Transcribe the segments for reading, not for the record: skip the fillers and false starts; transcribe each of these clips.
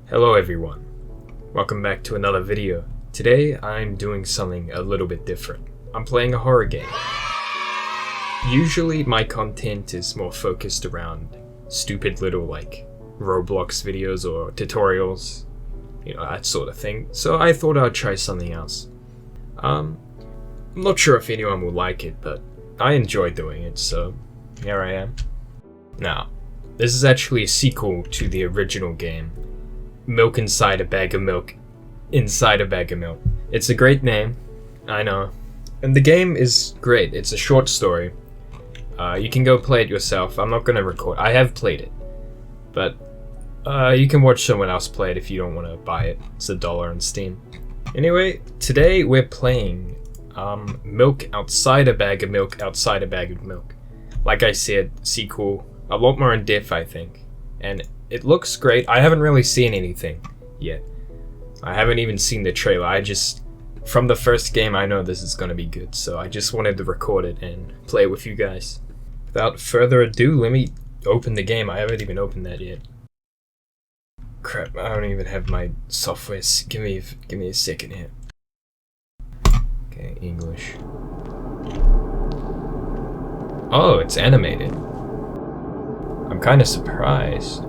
Hello everyone, welcome back to another video. Today I'm doing something a little bit different. I'm playing a horror game. Usually my content is more focused around stupid little Roblox videos or tutorials, that sort of thing. So I thought I'd try something else. I'm not sure if anyone will like it, but I enjoy doing it, so here I am. Now, this is actually a sequel to the original game, Milk Inside a Bag of Milk Inside a Bag of Milk. It's a great name, I know. And the game is great. It's a short story. You can go play it yourself. I'm not gonna record. I have played it. But you can watch someone else play it if you don't want to buy it. It's $1 on Steam. Anyway, today we're playing Milk Outside a Bag of Milk Outside a Bag of Milk. Like I said, sequel, a lot more in depth, I think. And it looks great. I haven't really seen anything yet. I haven't even seen the trailer. From the first game, I know this is gonna be good, so I just wanted to record it and play it with you guys. Without further ado, let me open the game. I haven't even opened that yet. Crap, I don't even have my software. Give me a second here. Okay, English. Oh, it's animated. I'm kind of surprised.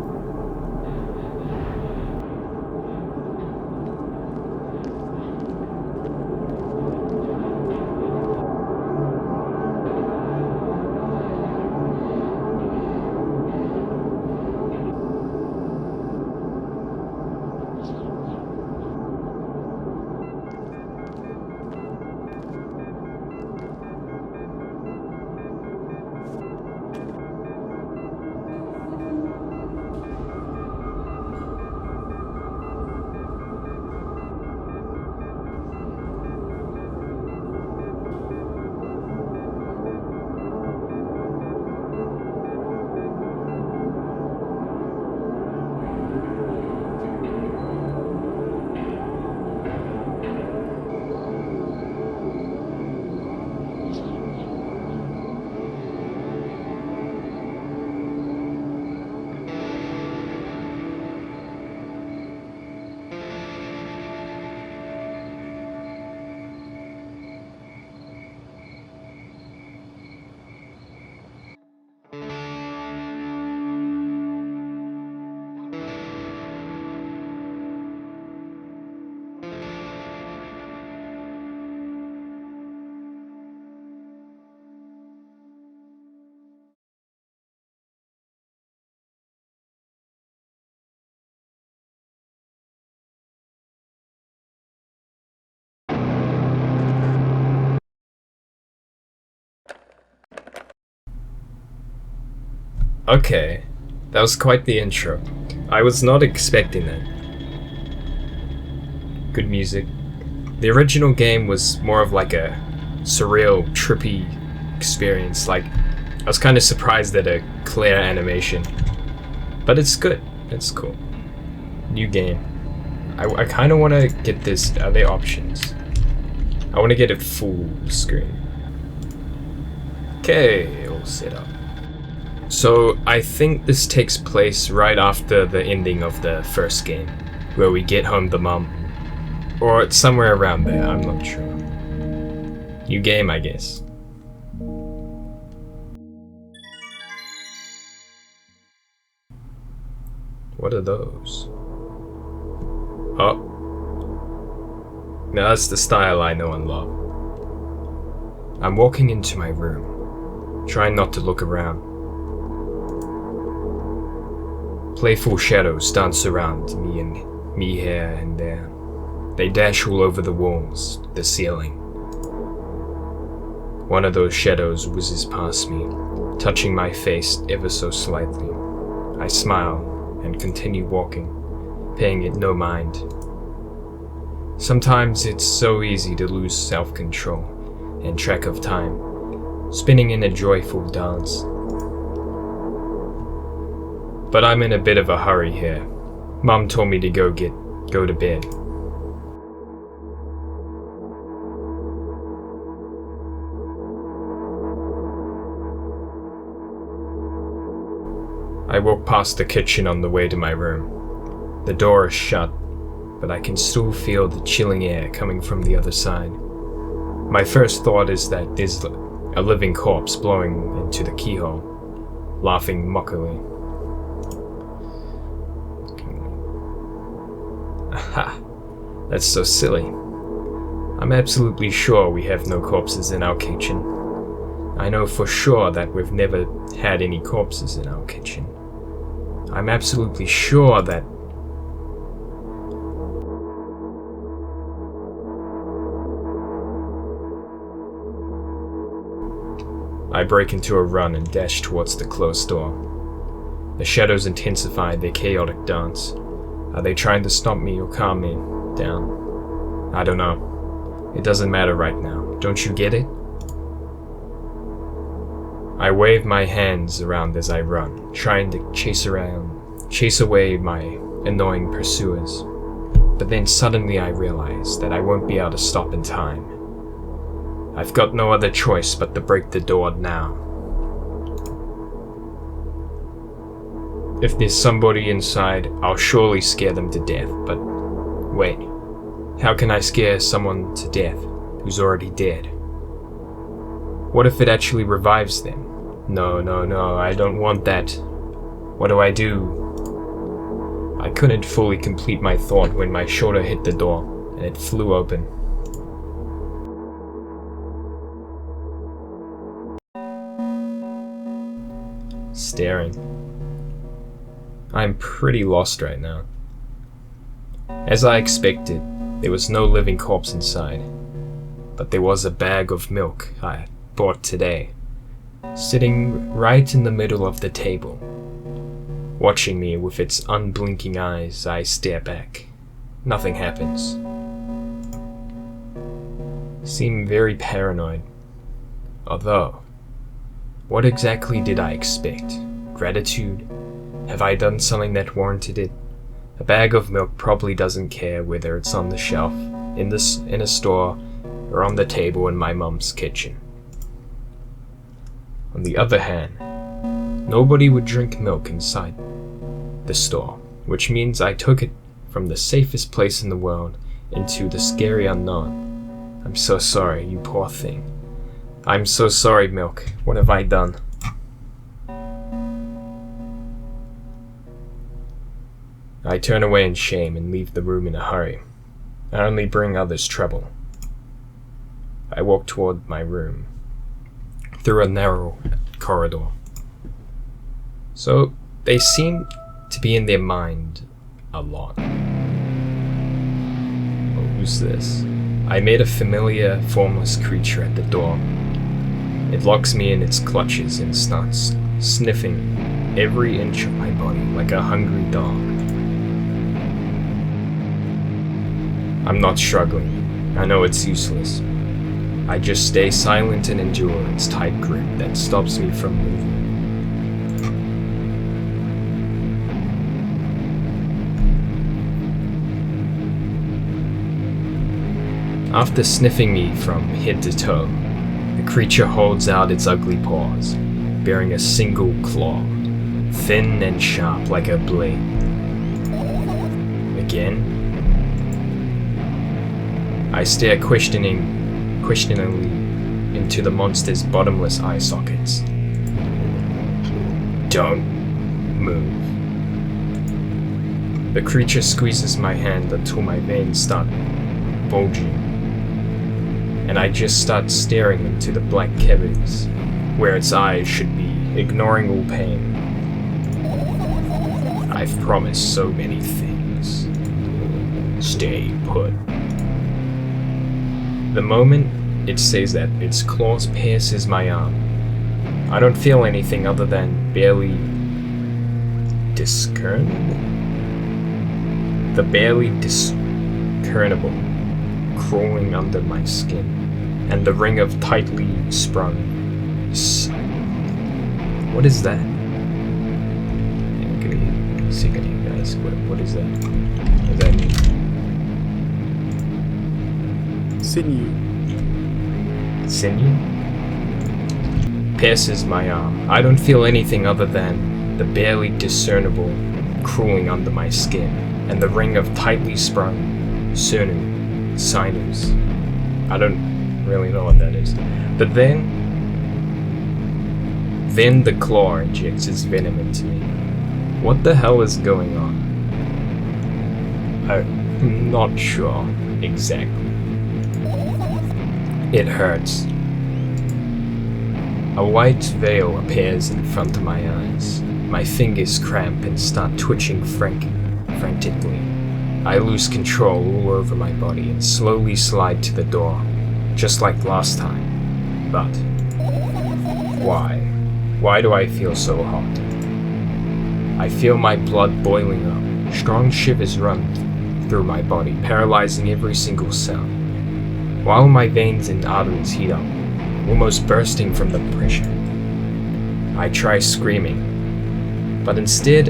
Okay, that was quite the intro. I was not expecting that. Good music. The original game was more of like a surreal, trippy experience. I was kind of surprised at a clear animation. But it's good. It's cool. New game. I kind of want to get this. Are there options? I want to get it full screen. Okay, all set up. So I think this takes place right after the ending of the first game, where we get home to mom. Or it's somewhere around there, I'm not sure. New game, I guess. What are those? Oh. Now that's the style I know and love. I'm walking into my room, trying not to look around. Playful shadows dance around me here and there. They dash all over the walls, the ceiling. One of those shadows whizzes past me, touching my face ever so slightly. I smile and continue walking, paying it no mind. Sometimes it's so easy to lose self-control and track of time, spinning in a joyful dance. But I'm in a bit of a hurry here. Mom told me to go to bed. I walk past the kitchen on the way to my room. The door is shut, but I can still feel the chilling air coming from the other side. My first thought is that there's a living corpse blowing into the keyhole, laughing mockingly. Aha! That's so silly. I'm absolutely sure we have no corpses in our kitchen. I know for sure that we've never had any corpses in our kitchen. I'm absolutely sure that I break into a run and dash towards the closed door. The shadows intensify their chaotic dance. Are they trying to stop me or calm me down? I don't know. It doesn't matter right now. Don't you get it? I wave my hands around as I run, trying to chase away my annoying pursuers. But then suddenly I realize that I won't be able to stop in time. I've got no other choice but to break the door now. If there's somebody inside, I'll surely scare them to death, but wait, how can I scare someone to death who's already dead? What if it actually revives them? No, I don't want that. What do I do? I couldn't fully complete my thought when my shoulder hit the door and it flew open. Staring. I'm pretty lost right now. As I expected, there was no living corpse inside, but there was a bag of milk I bought today, sitting right in the middle of the table. Watching me with its unblinking eyes, I stare back. Nothing happens. Seem very paranoid. Although, what exactly did I expect? Gratitude? Have I done something that warranted it? A bag of milk probably doesn't care whether it's on the shelf, in a store, or on the table in my mum's kitchen. On the other hand, nobody would drink milk inside the store, which means I took it from the safest place in the world into the scary unknown. I'm so sorry, you poor thing. I'm so sorry, milk. What have I done? I turn away in shame and leave the room in a hurry. I only bring others trouble. I walk toward my room, through a narrow corridor. So, they seem to be in their mind a lot. Oh, who's this? I met a familiar, formless creature at the door. It locks me in its clutches and starts sniffing every inch of my body like a hungry dog. I'm not struggling. I know it's useless. I just stay silent and endure its tight grip that stops me from moving. After sniffing me from head to toe, the creature holds out its ugly paws, bearing a single claw, thin and sharp like a blade. Again, I stare questioningly into the monster's bottomless eye sockets. Don't move. The creature squeezes my hand until my veins start bulging, and I just start staring into the black cavities, where its eyes should be, ignoring all pain. I've promised so many things. Stay put. The moment it says that, its claws pierces my arm. I don't feel anything other than barely discernible. The barely discernible crawling under my skin, and the ring of tightly sprung. What is that? Give me a second here, guys. What is that? What does that mean? Sinew. Sinew? Pierces my arm. I don't feel anything other than the barely discernible crawling under my skin, and the ring of tightly sprung sinews. I don't really know what that is. But then the claw injects its venom into me. What the hell is going on? I'm not sure exactly. It hurts. A white veil appears in front of my eyes. My fingers cramp and start twitching frantically. I lose control all over my body and slowly slide to the door, just like last time. But why? Why do I feel so hot? I feel my blood boiling up. Strong shivers run through my body, paralyzing every single cell. While my veins and arteries heat up, almost bursting from the pressure. I try screaming, but instead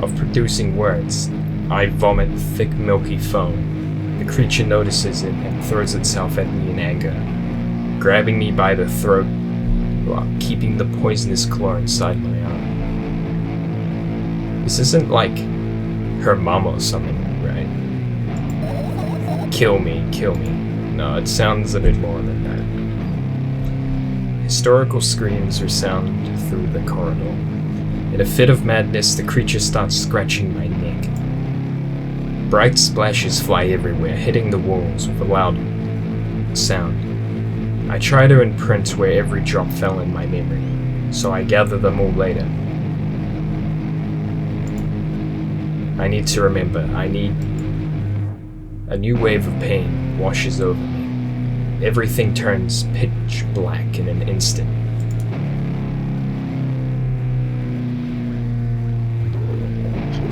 of producing words, I vomit thick milky foam. The creature notices it and throws itself at me in anger, grabbing me by the throat while keeping the poisonous claw inside my arm. This isn't like her mom or something, right? Kill me, kill me. No, it sounds a bit more than that. Historical screams resound through the corridor. In a fit of madness, the creature starts scratching my neck. Bright splashes fly everywhere, hitting the walls with a loud sound. I try to imprint where every drop fell in my memory, so I gather them all later. I need to remember. A new wave of pain washes over me. Everything turns pitch black in an instant.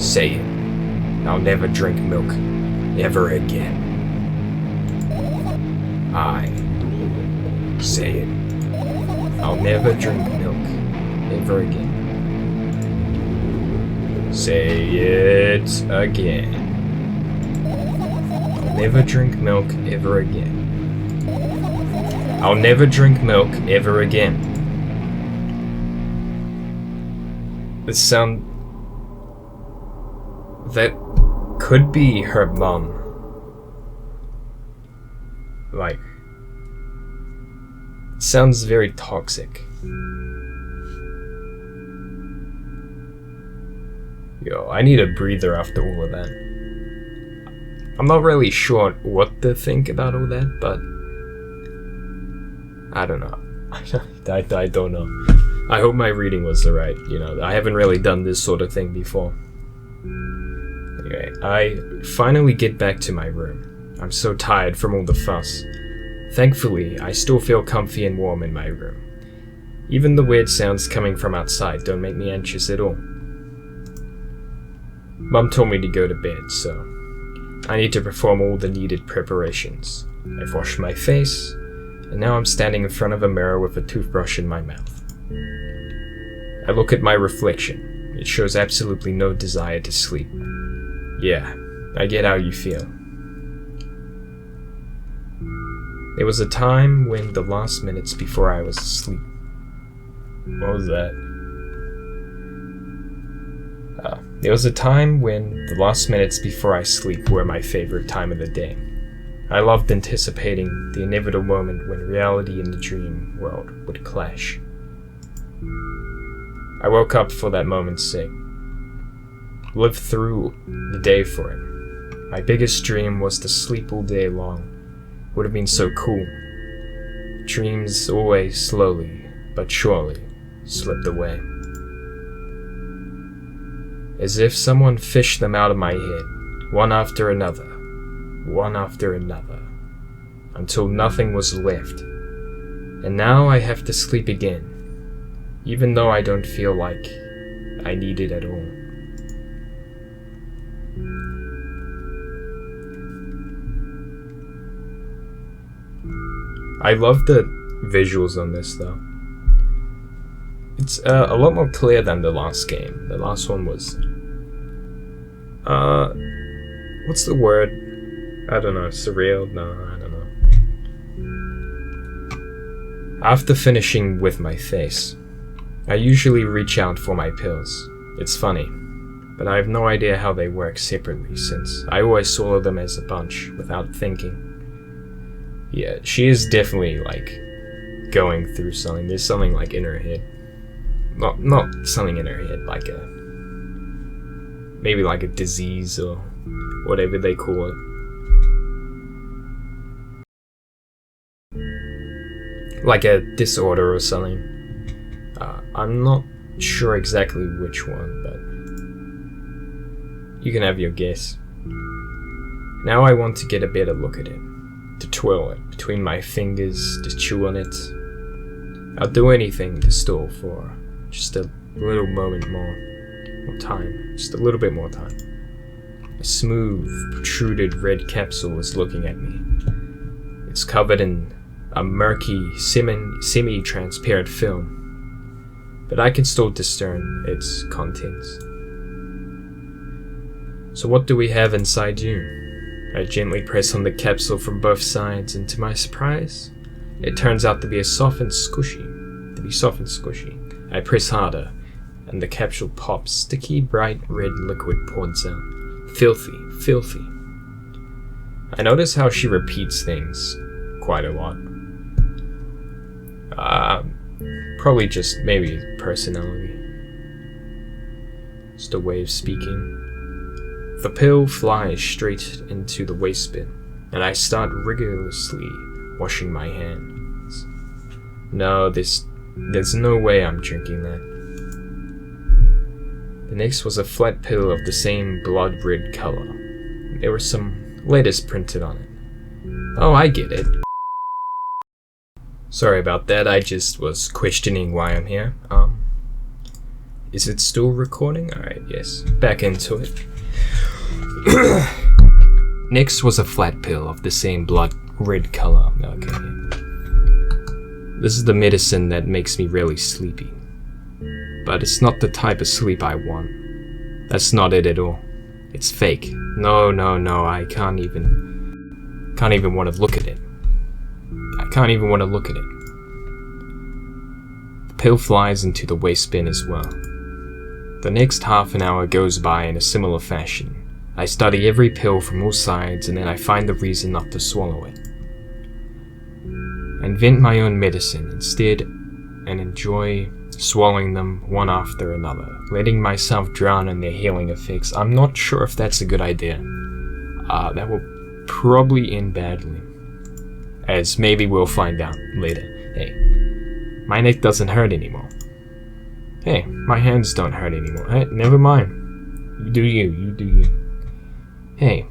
Say it. I'll never drink milk ever again. I say it. I'll never drink milk ever again. Say it again. I'll never drink milk ever again. I'll never drink milk ever again. The sound that could be her mom. Like, it sounds very toxic. Yo, I need a breather after all of that. I'm not really sure what to think about all that, but I don't know. I don't know. I hope my reading was alright, I haven't really done this sort of thing before. Anyway, I finally get back to my room. I'm so tired from all the fuss. Thankfully, I still feel comfy and warm in my room. Even the weird sounds coming from outside don't make me anxious at all. Mum told me to go to bed, so I need to perform all the needed preparations. I've washed my face, and now I'm standing in front of a mirror with a toothbrush in my mouth. I look at my reflection. It shows absolutely no desire to sleep. Yeah, I get how you feel. There was a time when the last minutes before I was asleep. What was that? There was a time when the last minutes before I sleep were my favorite time of the day. I loved anticipating the inevitable moment when reality and the dream world would clash. I woke up for that moment's sake. Lived through the day for it. My biggest dream was to sleep all day long. Would have been so cool. Dreams always slowly but surely slipped away. As if someone fished them out of my head, one after another, until nothing was left. And now I have to sleep again, even though I don't feel like I need it at all. I love the visuals on this though. It's a lot more clear than the last game. The last one was what's the word? I don't know, surreal? No, I don't know. After finishing with my face, I usually reach out for my pills. It's funny. but I have no idea how they work separately since I always swallow them as a bunch without thinking. Yeah, she is definitely like going through something. There's something like in her head. Not something in her head, like maybe like a disease or whatever they call it. Like a disorder or something. I'm not sure exactly which one, but you can have your guess. Now I want to get a better look at it, to twirl it between my fingers, to chew on it. I'll do anything to stall for just a little moment more time, just a little bit more time. A smooth, protruded red capsule is looking at me. It's covered in a murky, semi-transparent film, but I can still discern its contents. So what do we have inside you? I gently press on the capsule from both sides, and to my surprise, it turns out to be soft and squishy. I press harder, and the capsule pops. Sticky, bright red liquid pours out. Filthy. I notice how she repeats things quite a lot. Probably just maybe personality. Just a way of speaking. The pill flies straight into the waste bin, and I start rigorously washing my hands. No, there's no way I'm drinking that. The next was a flat pill of the same blood red color. There was some letters printed on it. Oh, I get it. Sorry about that, I just was questioning why I'm here. Is it still recording? Alright, yes. Back into it. Next was a flat pill of the same blood red color. Okay. This is the medicine that makes me really sleepy. But it's not the type of sleep I want. That's not it at all. It's fake. No, I can't even want to look at it. I can't even want to look at it. The pill flies into the waste bin as well. The next half an hour goes by in a similar fashion. I study every pill from all sides, and then I find the reason not to swallow it. I invent my own medicine instead and enjoy swallowing them one after another, letting myself drown in their healing effects. I'm not sure if that's a good idea. That will probably end badly, as maybe we'll find out later. Hey, my neck doesn't hurt anymore. Hey, my hands don't hurt anymore. Hey, never mind. You do you. Hey,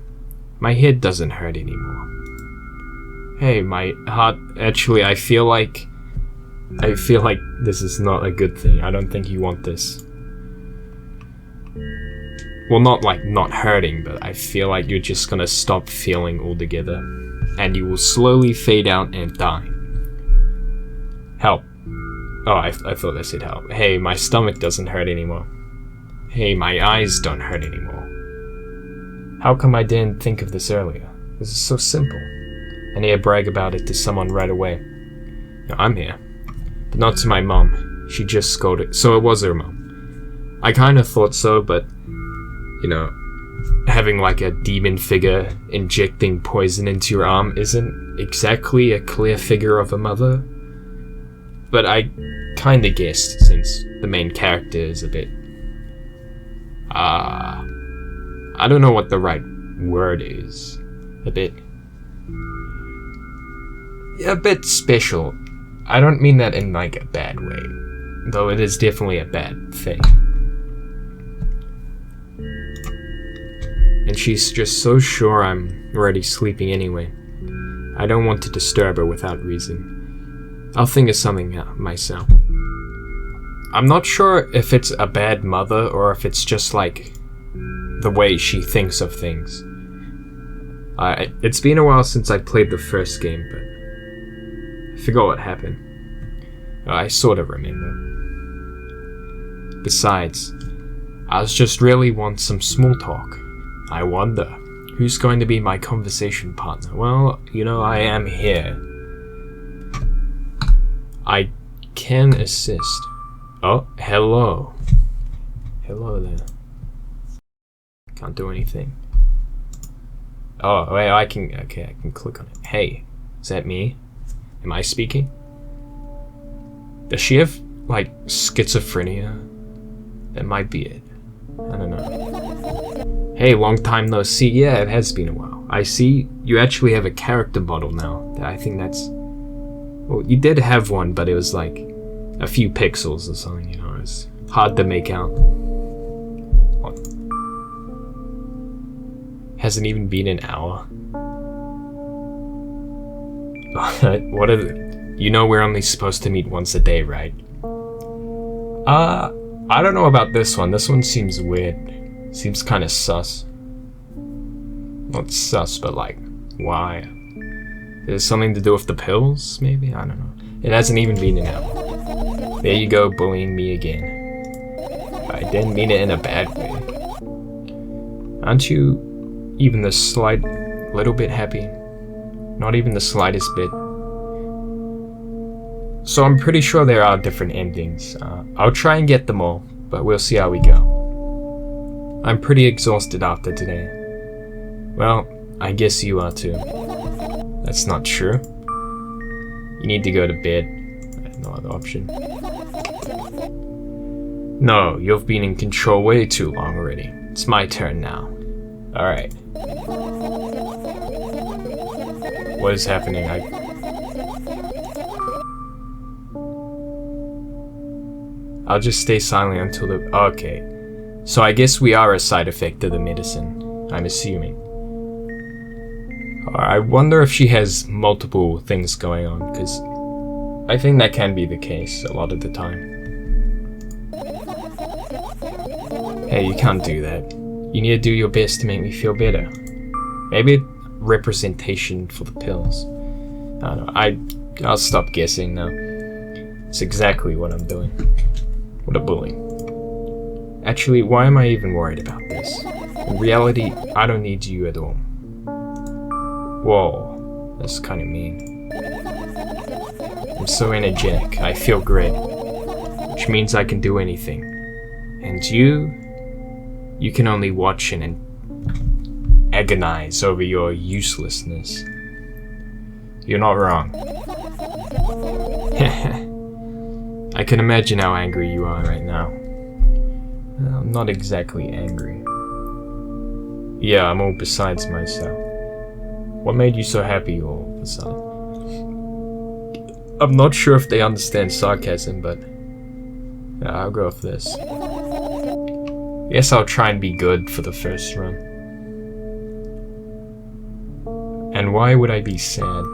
my head doesn't hurt anymore. Hey, my heart, actually, I feel like this is not a good thing. I don't think you want this. Well, not like not hurting, but I feel like you're just gonna stop feeling altogether, and you will slowly fade out and die. Help. Oh, I thought I said help. Hey, my stomach doesn't hurt anymore. Hey, my eyes don't hurt anymore. How come I didn't think of this earlier? This is so simple. I need to brag about it to someone right away. No, I'm here. But not to my mom. She just scolded. So it was her mom. I kind of thought so, but, you know, having like a demon figure injecting poison into your arm isn't exactly a clear figure of a mother. But I kinda guessed, since the main character is a bit... I don't know what the right word is. A bit special. I don't mean that in like a bad way, though it is definitely a bad thing. And she's just so sure I'm already sleeping anyway. I don't want to disturb her without reason. I'll think of something myself. I'm not sure if it's a bad mother or if it's just like the way she thinks of things. It's been a while since I played the first game, but I forgot what happened. I sort of remember. Besides, I just really want some small talk. I wonder, who's going to be my conversation partner? Well, you know, I am here. I can assist. Oh, hello. Hello there. Can't do anything. Oh, wait, I can click on it. Hey, is that me? Am I speaking? Does she have, like, schizophrenia? That might be it. I don't know. Hey, long time no see. Yeah, it has been a while. I see you actually have a character model now. I think that's... Well, you did have one, but it was like a few pixels or something, you know. It was hard to make out. What? Hasn't even been an hour. What are the... You know we're only supposed to meet once a day, right? I don't know about this one. This one seems weird. Seems kind of sus. Not sus, but like, why? Is it something to do with the pills, maybe? I don't know. It hasn't even been an hour. There you go, bullying me again. I didn't mean it in a bad way. Aren't you even the slight little bit happy? Not even the slightest bit. So I'm pretty sure there are different endings. I'll try and get them all, but we'll see how we go. I'm pretty exhausted after today. Well, I guess you are too. That's not true. You need to go to bed. I have no other option. No, you've been in control way too long already. It's my turn now. Alright. What is happening? I'll just stay silent until the... Okay. So I guess we are a side effect of the medicine. I'm assuming. I wonder if she has multiple things going on, because I think that can be the case a lot of the time. Hey, you can't do that. You need to do your best to make me feel better. Maybe representation for the pills. I don't know. I'll stop guessing now. It's exactly what I'm doing. What a bully. Actually, why am I even worried about this? In reality, I don't need you at all. Whoa, that's kind of mean. I'm so energetic, I feel great. Which means I can do anything. And you can only watch and agonize over your uselessness. You're not wrong. I can imagine how angry you are right now. Well, I'm not exactly angry. Yeah, I'm all besides myself. What made you so happy all of a sudden? I'm not sure if they understand sarcasm, but yeah, I'll go with this. Guess I'll try and be good for the first run. And why would I be sad?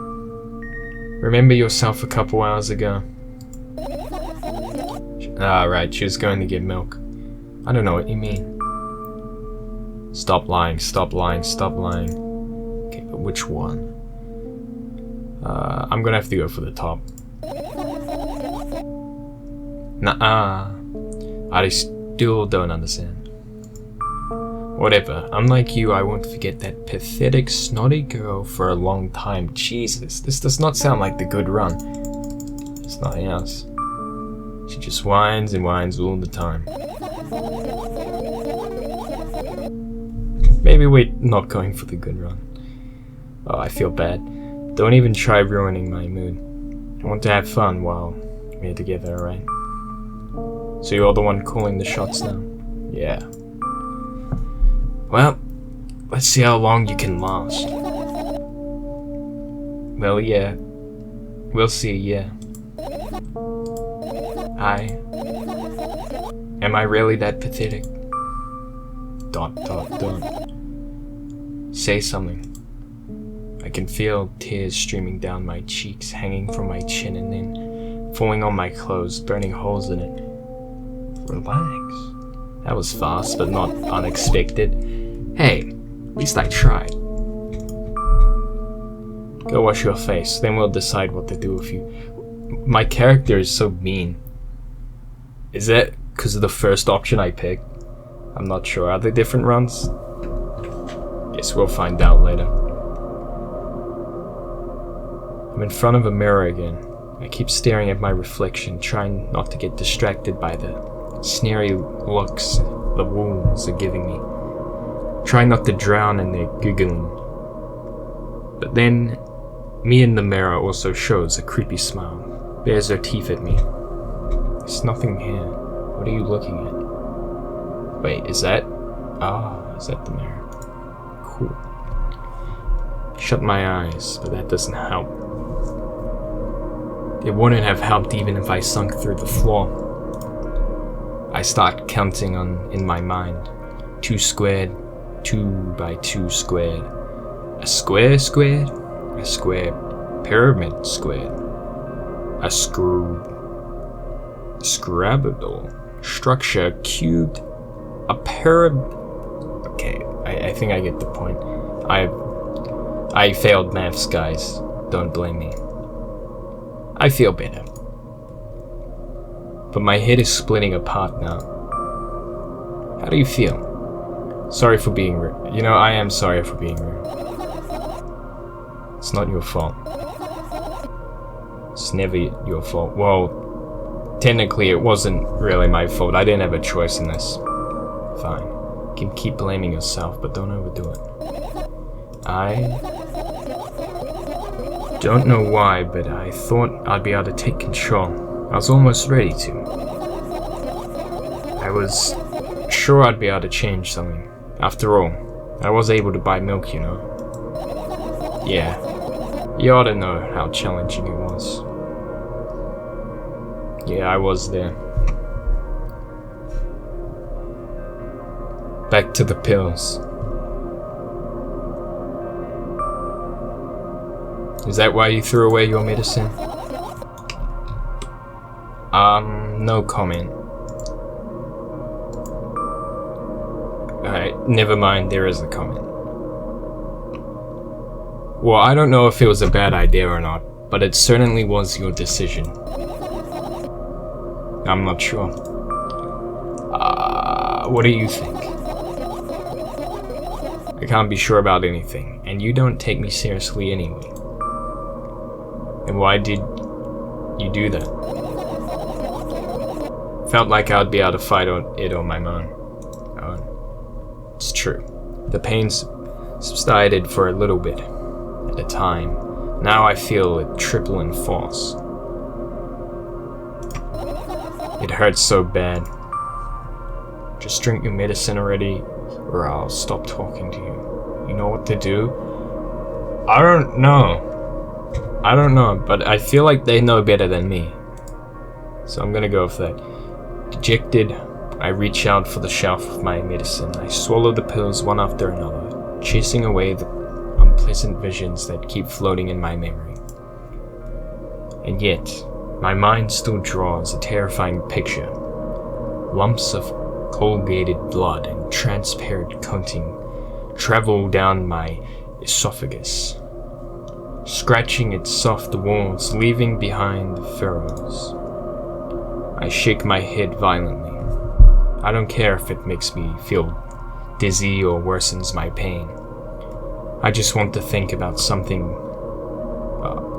Remember yourself a couple hours ago? Ah, right, she was going to get milk. I don't know what you mean. Stop lying, stop lying, stop lying. Okay, but which one? I'm gonna have to go for the top. Nuh-uh. I still don't understand. Whatever, unlike you, I won't forget that pathetic, snotty girl for a long time. Jesus, this does not sound like the good run. There's nothing else. She just whines and whines all the time. Maybe we're not going for the good run. Oh, I feel bad. Don't even try ruining my mood. I want to have fun while we're together, alright? So you're the one calling the shots now? Yeah. Well, let's see how long you can last. Well, yeah. We'll see, yeah. Am I really that pathetic? ... Say something. I can feel tears streaming down my cheeks, hanging from my chin and then falling on my clothes, burning holes in it. Relax. That was fast, but not unexpected. Hey, at least I tried. Go wash your face, then we'll decide what to do with you. My character is so mean. Is that because of the first option I picked? I'm not sure. Are there different runs? Guess we'll find out later. I'm in front of a mirror again. I keep staring at my reflection, trying not to get distracted by the sneery looks the wolves are giving me. try not to drown in their giggling. But then, me in the mirror also shows a creepy smile, bares her teeth at me. There's nothing here. What are you looking at? Wait, is that? Is that the mirror? Cool. Shut my eyes, but that doesn't help. It wouldn't have helped even if I sunk through the floor. I start counting in my mind. 2 squared, 2 by 2 squared. A square squared, a square pyramid squared. A scrabble structure cubed. A pyramid. Okay, I think I get the point. I failed maths, guys. Don't blame me. I feel better. But my head is splitting apart now. How do you feel? Sorry for being rude. You know, I am sorry for being rude. It's not your fault. It's never your fault. Well, technically it wasn't really my fault. I didn't have a choice in this. Fine. You can keep blaming yourself, but don't overdo it. I don't know why, but I thought I'd be able to take control. I was almost ready to. I was sure I'd be able to change something. After all, I was able to buy milk, you know. Yeah, you ought to know how challenging it was. Yeah, I was there. Back to the pills. Is that why you threw away your medicine? No comment. Alright, never mind, there is a comment. Well, I don't know if it was a bad idea or not, but it certainly was your decision. I'm not sure. What do you think? I can't be sure about anything, and you don't take me seriously anyway. And why did you do that? Felt like I'd be able to fight it on my own. It's true. The pain subsided for a little bit at a time. Now I feel it triple in force. It hurts so bad. Just drink your medicine already, or I'll stop talking to you. You know what to do? I don't know, but I feel like they know better than me. So I'm gonna go with that. Dejected, I reach out for the shelf of my medicine. I swallow the pills one after another, chasing away the unpleasant visions that keep floating in my memory. And yet, my mind still draws a terrifying picture. Lumps of corrugated blood and transparent coating travel down my esophagus, scratching its soft walls, leaving behind the furrows. I shake my head violently. I don't care if it makes me feel dizzy or worsens my pain. I just want to think about something.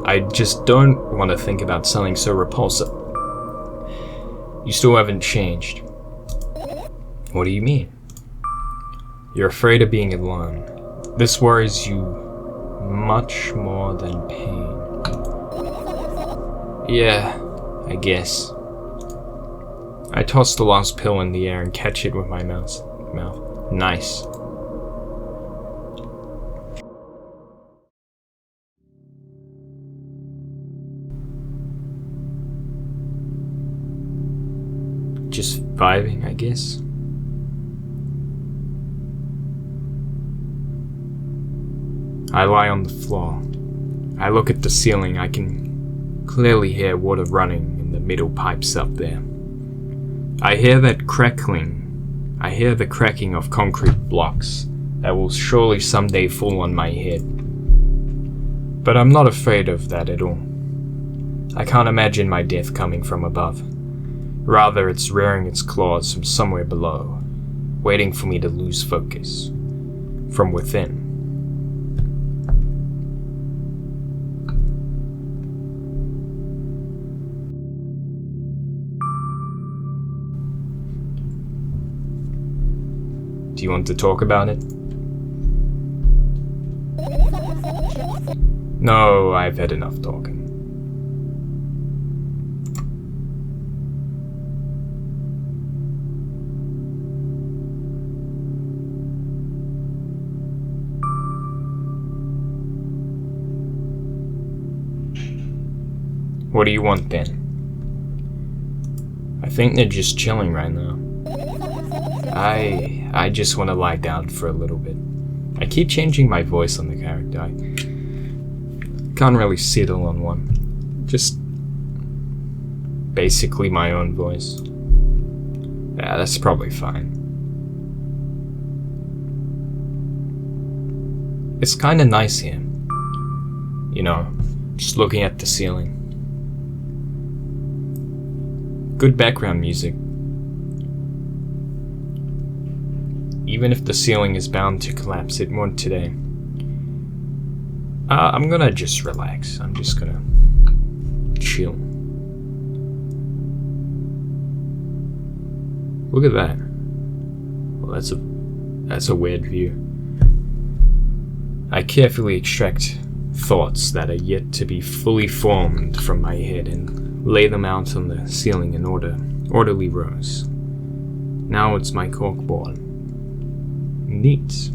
I just don't want to think about something so repulsive. You still haven't changed. What do you mean? You're afraid of being alone. This worries you much more than pain. Yeah, I guess. I toss the last pill in the air and catch it with my mouth. Nice. Just vibing, I guess. I lie on the floor. I look at the ceiling. I can clearly hear water running in the middle pipes up there. I hear that crackling. I hear the cracking of concrete blocks that will surely someday fall on my head. But I'm not afraid of that at all. I can't imagine my death coming from above. Rather, it's rearing its claws from somewhere below, waiting for me to lose focus. From within. Do you want to talk about it? No, I've had enough talking. What do you want then? I think they're just chilling right now. I just want to lie down for a little bit. I keep changing my voice on the character. I can't really settle on one. Just basically my own voice. Yeah, that's probably fine. It's kind of nice here. You know, just looking at the ceiling. Good background music. Even if the ceiling is bound to collapse, it won't today. I'm gonna just relax. I'm just gonna chill. Look at that. Well, that's a weird view. I carefully extract thoughts that are yet to be fully formed from my head and lay them out on the ceiling in orderly rows. Now it's my corkboard. Neat.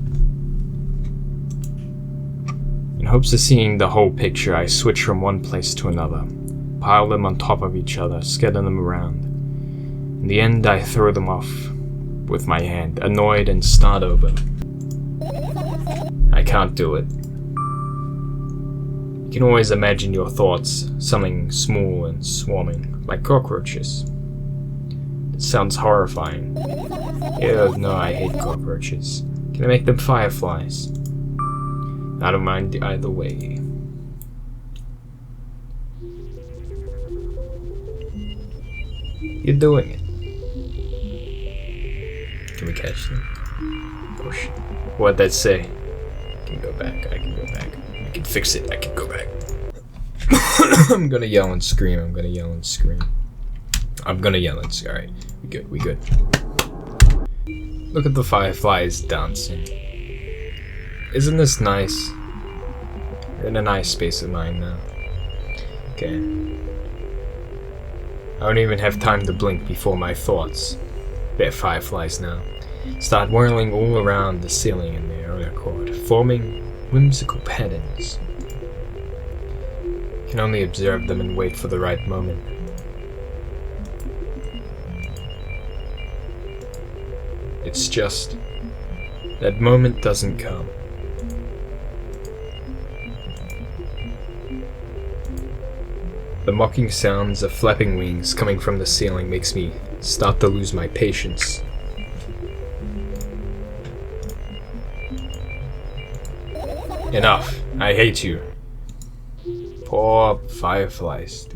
In hopes of seeing the whole picture, I switch from one place to another, pile them on top of each other, scatter them around. In the end, I throw them off with my hand, annoyed, and start over. I can't do it. You can always imagine your thoughts, something small and swarming, like cockroaches. It sounds horrifying. Ew, no, I hate cockroaches. Can I make them fireflies? I don't mind either way. You're doing it. Can we catch them? Oh shit. What'd that say? I can go back, I can go back. I can fix it, I can go back. I'm gonna yell and scream, I'm gonna yell and scream. I'm gonna yell and scream. Alright, we good, we good. Look at the fireflies dancing. Isn't this nice? We're in a nice space of mind now. Okay. I don't even have time to blink before my thoughts, they're fireflies now, start whirling all around the ceiling in their own accord, forming whimsical patterns. I can only observe them and wait for the right moment. It's just that moment doesn't come. The mocking sounds of flapping wings coming from the ceiling makes me start to lose my patience. Enough. I hate you. Poor fireflies.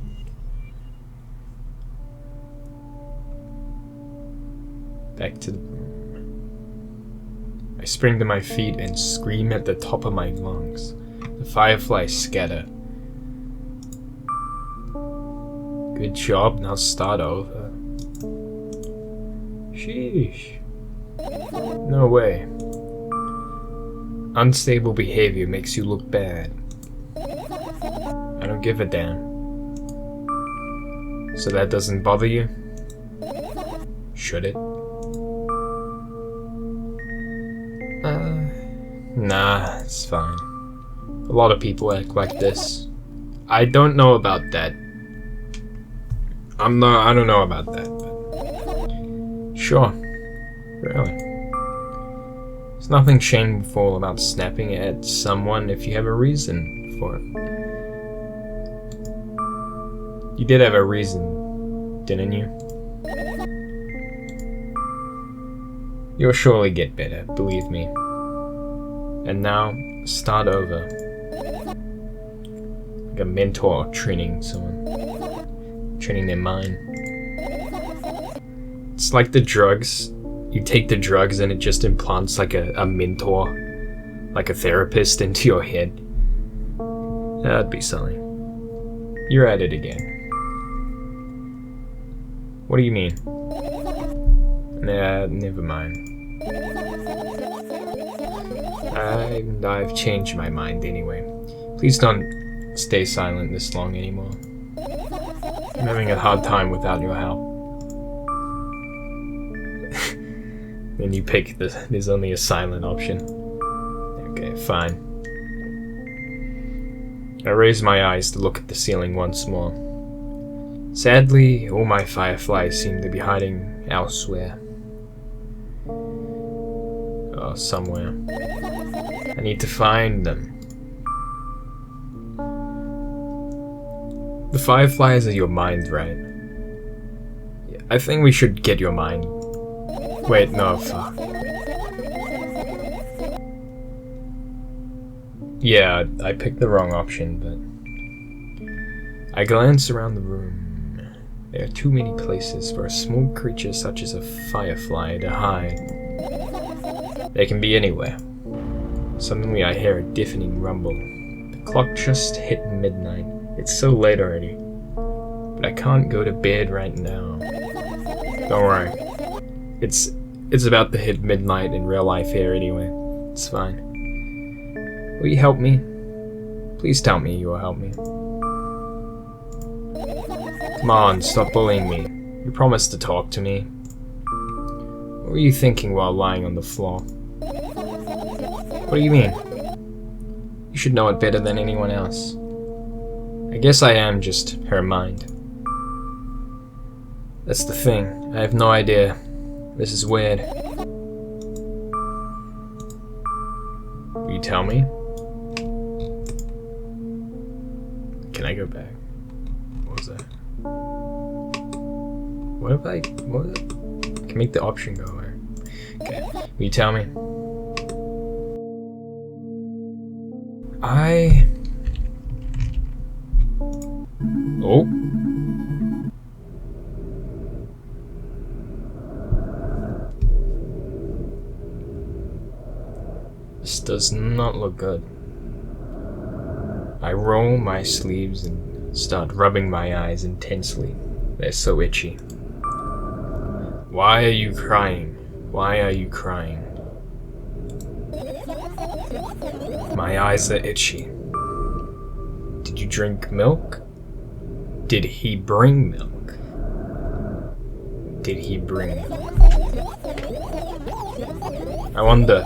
Back to the room. I spring to my feet and scream at the top of my lungs. The fireflies scatter. Good job, now start over. Sheesh. No way. Unstable behavior makes you look bad. I don't give a damn. So that doesn't bother you? Should it? Nah, it's fine. A lot of people act like this. I don't know about that. I don't know about that, but sure. Really. There's nothing shameful about snapping at someone if you have a reason for it. You did have a reason, didn't you? You'll surely get better, believe me. And now, start over. Like a mentor training someone. Training their mind. It's like the drugs. You take the drugs and it just implants like a mentor, like a therapist into your head. That'd be something. You're at it again. What do you mean? Nah, never mind. I've changed my mind anyway. Please don't stay silent this long anymore. I'm having a hard time without your help. Then you pick there's only a silent option. Okay, fine. I raise my eyes to look at the ceiling once more. Sadly, all my fireflies seem to be hiding elsewhere. Oh, somewhere. I need to find them. The fireflies are your mind, right? Yeah, I think we should get your mind. Wait, no, fuck. Yeah, I picked the wrong option, but... I glance around the room. There are too many places for a small creature such as a firefly to hide. They can be anywhere. Suddenly I hear a deafening rumble. The clock just hit midnight. It's so late already. But I can't go to bed right now. Don't worry. It's about to hit midnight in real life here anyway. It's fine. Will you help me? Please tell me you will help me. Come on, stop bullying me. You promised to talk to me. What were you thinking while lying on the floor? What do you mean? You should know it better than anyone else. I guess I am just her mind. That's the thing. I have no idea. This is weird. Will you tell me? Can I go back? What was that? What if I... What? Can make the option go away. Okay. Will you tell me? Oh. This does not look good. I roll my sleeves and start rubbing my eyes intensely. They're so itchy. Why are you crying? Why are you crying? My eyes are itchy. Did you drink milk? Did he bring milk? Did he bring milk? I wonder,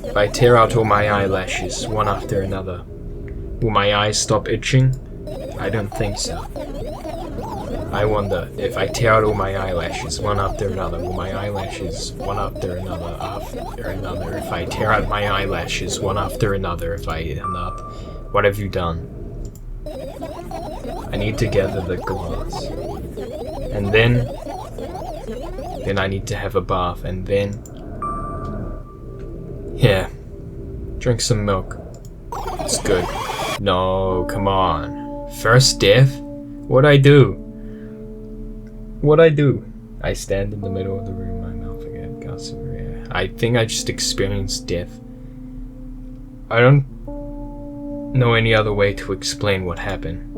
if I tear out all my eyelashes one after another, will my eyes stop itching? I don't think so. I wonder, if I tear out all my eyelashes one after another, will my eyelashes one after another, if I tear out my eyelashes one after another, what have you done? I need to gather the glass. And then I need to have a bath, and then... Here, drink some milk. It's good. No, come on. First death? What'd I do? What'd I do? I stand in the middle of the room, my mouth again, gasping for air. I think I just experienced death. I don't know any other way to explain what happened.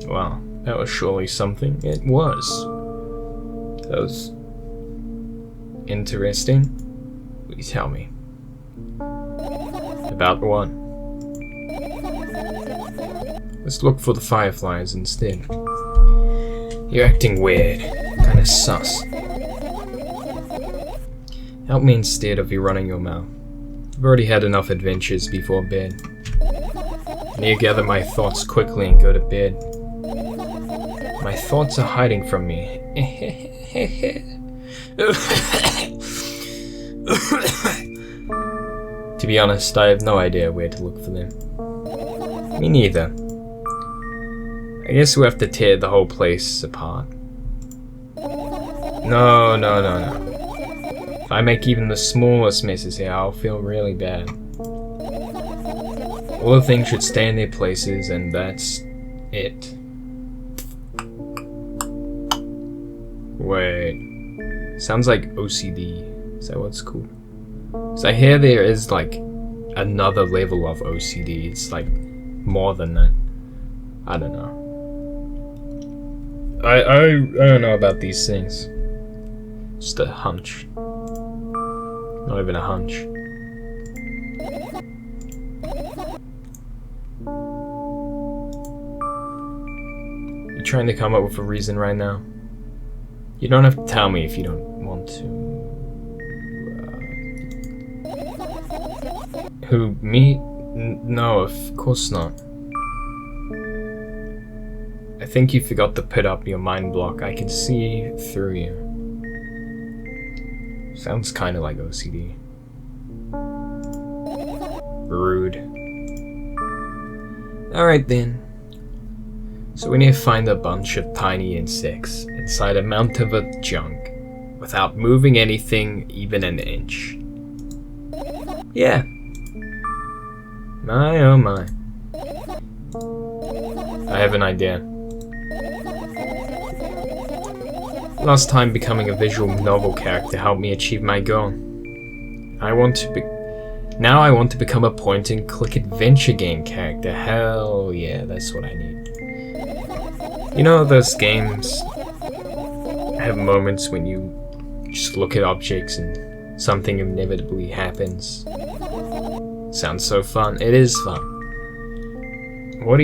Well, that was surely something. It was. That was interesting. Will you tell me? About what? Let's look for the fireflies instead. You're acting weird. Kinda sus. Help me instead of you running your mouth. I've already had enough adventures before bed. I need to gather my thoughts quickly and go to bed. My thoughts are hiding from me. To be honest, I have no idea where to look for them. Me neither. I guess we have to tear the whole place apart. No. If I make even the smallest messes here, I'll feel really bad. All the things should stay in their places, and that's it. Wait. Sounds like OCD. Is that what's cool? So I hear there is like another level of OCD. It's like more than that. I don't know. I don't know about these things. Just a hunch. Not even a hunch. You trying to come up with a reason right now? You don't have to tell me if you don't want to. Who, me? No, of course not. I think you forgot to put up your mind block. I can see through you. Sounds kinda like OCD. Rude. Alright then. So we need to find a bunch of tiny insects inside a mount of a junk without moving anything even an inch. Yeah. My oh my. I have an idea. Last time becoming a visual novel character helped me achieve my goal. Now I want to become a point-and-click adventure game character. Hell yeah, that's what I need. You know those games have moments when you just look at objects and something inevitably happens. Sounds so fun. It is fun. What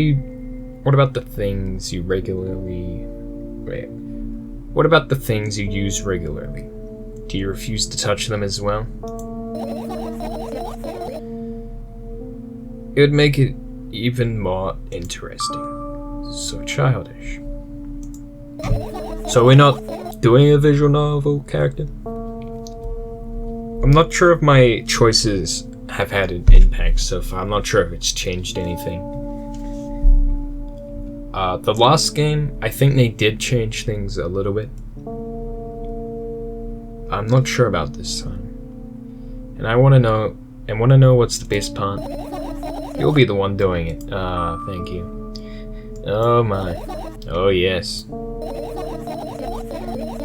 about the things you regularly... Wait. What about the things you use regularly? Do you refuse to touch them as well? It would make it even more interesting. So childish. So we're not doing a visual novel character? I'm not sure if my choices have had an impact so far. I'm not sure if it's changed anything. The last game, I think they did change things a little bit. I'm not sure about this time. And I want to know what's the best part. You'll be the one doing it. Thank you. Oh my. Oh yes.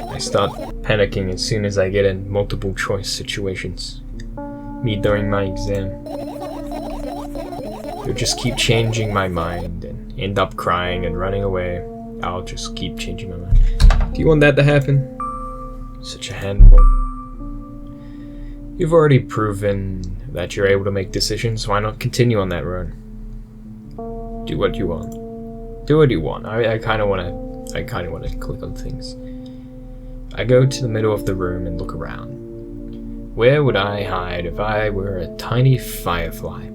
I start panicking as soon as I get in multiple choice situations. Me during my exam. You'll just keep changing my mind and end up crying and running away. I'll just keep changing my mind. Do you want that to happen? Such a handful. You've already proven that you're able to make decisions. Why not continue on that road? Do what you want. Do what you want. I kind of want to click on things. I go to the middle of the room and look around. Where would I hide if I were a tiny firefly?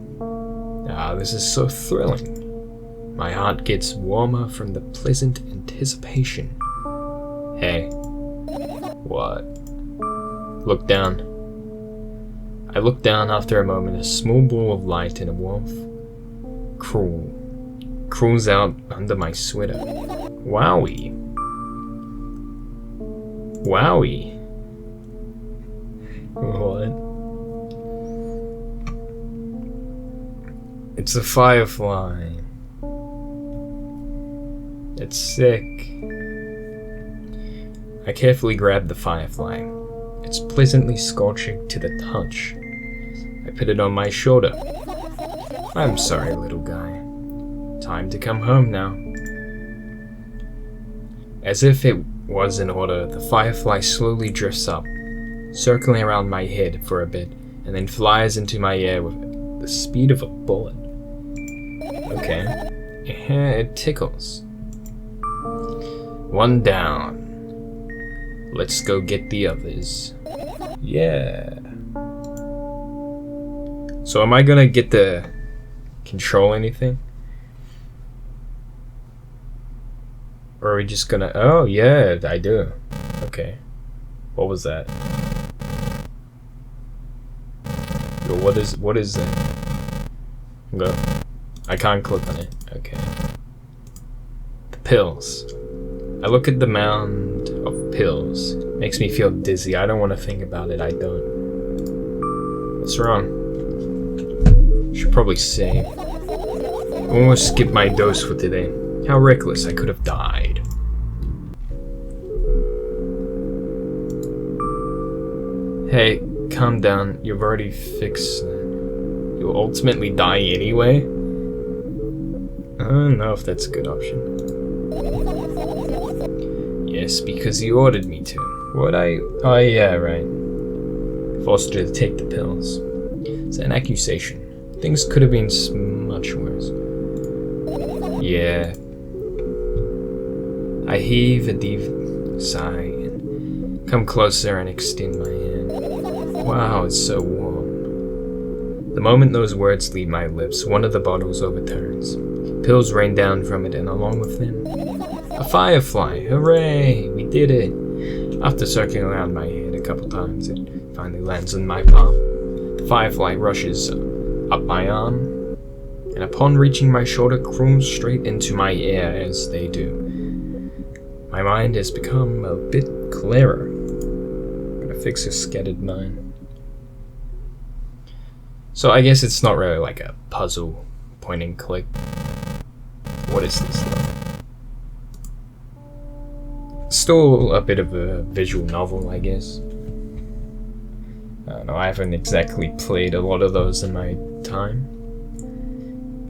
Ah, this is so thrilling. My heart gets warmer from the pleasant anticipation. Hey. What? Look down. I look down after a moment. A small ball of light and a wolf crawls out under my sweater. Wowie. Wowie. What? It's a firefly. It's sick. I carefully grab the firefly. It's pleasantly scorching to the touch. I put it on my shoulder. I'm sorry, little guy. Time to come home now. As if it was in order, the firefly slowly drifts up, circling around my head for a bit, and then flies into my ear with the speed of a bullet. Okay. It tickles. One down. Let's go get the others. Yeah. So am I gonna get to control anything? Or are we just gonna... Oh, yeah, I do. Okay. What was that? Yo, what is that? Go. I can't click on it. Okay. The pills. I look at the mound of pills. Makes me feel dizzy. I don't want to think about it. I don't. What's wrong? Should probably save. I almost skipped my dose for today. How reckless. I could have died. Hey, calm down. You've already fixed that. You'll ultimately die anyway? I don't know if that's a good option. Yes, because you ordered me to. What Oh yeah, right. Forced her to take the pills. It's an accusation. Things could have been much worse. Yeah. I heave a deep sigh and come closer and extend my hand. Wow, it's so warm. The moment those words leave my lips, one of the bottles overturns. Pills rain down from it, and along with them, a firefly. Hooray! We did it! After circling around my head a couple times, it finally lands on my palm. The firefly rushes up my arm, and upon reaching my shoulder, crawls straight into my ear as they do. My mind has become a bit clearer. I'm gonna fix a scattered mind. So I guess it's not really like a puzzle point and click. What is this though? Still a bit of a visual novel, I guess. I don't know, I haven't exactly played a lot of those in my time.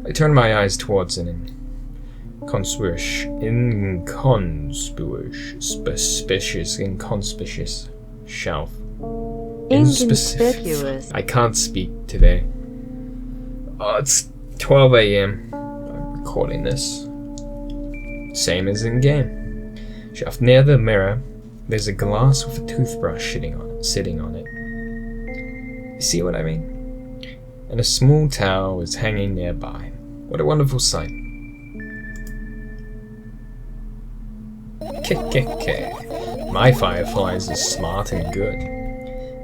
I turn my eyes towards an inconspicuous shelf. Inconspicuous. I can't speak today. Oh, it's 12 a.m. I'm recording this. Same as in game. Shelf near the mirror, there's a glass with a toothbrush sitting on it. You see what I mean? And a small towel is hanging nearby. What a wonderful sight. My fireflies are smart and good.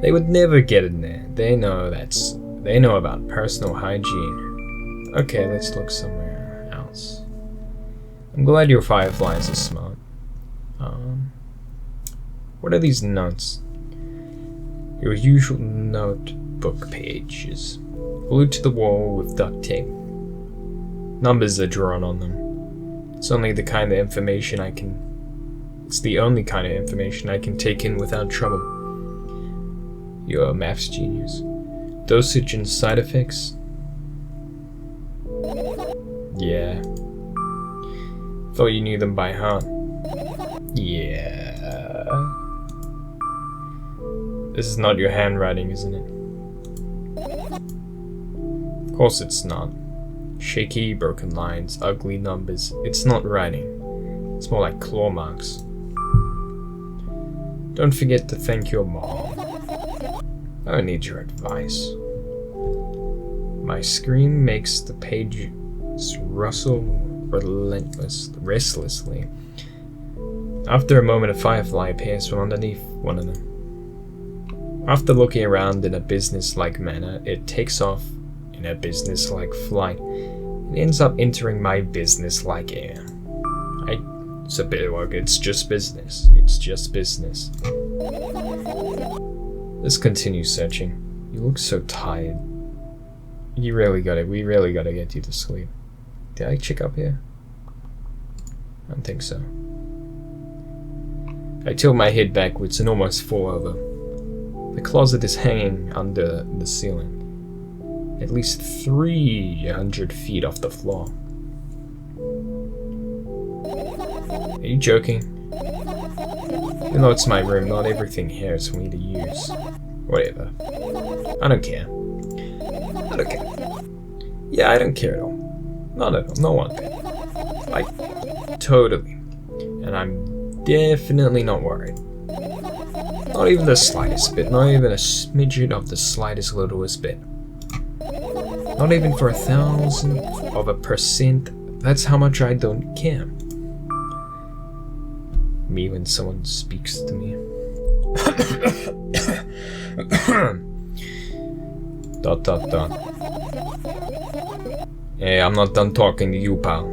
They would never get in there. They know about personal hygiene. Okay, let's look somewhere else. I'm glad your fireflies are smart. What are these notes? Your usual notebook pages, glued to the wall with duct tape. Numbers are drawn on them. It's the only kind of information I can take in without trouble. You're a maths genius. Dosage and side effects? Yeah. Thought you knew them by heart. Yeah. This is not your handwriting, isn't it? Of course it's not. Shaky, broken lines, ugly numbers. It's not writing. It's more like claw marks. Don't forget to thank your mom. I don't need your advice. My scream makes the pages rustle restlessly. After a moment, a firefly appears from underneath one of them. After looking around in a business-like manner, it takes off in a business-like flight and ends up entering my business-like air. It's a bit like it's just business. It's just business. Let's continue searching. You look so tired. We really gotta get you to sleep. Did I check up here? I don't think so. I tilt my head backwards and almost fall over. The closet is hanging under the ceiling, at least 300 feet off the floor. Are you joking? Even though it's my room, not everything here is for me to use. Whatever. I don't care. Yeah, I don't care at all. Not at all. No one bit. Like, totally. And I'm definitely not worried. Not even the slightest bit. Not even a smidgen of the slightest littlest bit. Not even for 1,000%. That's how much I don't care. Me when someone speaks to me. ... Hey, I'm not done talking to you, pal.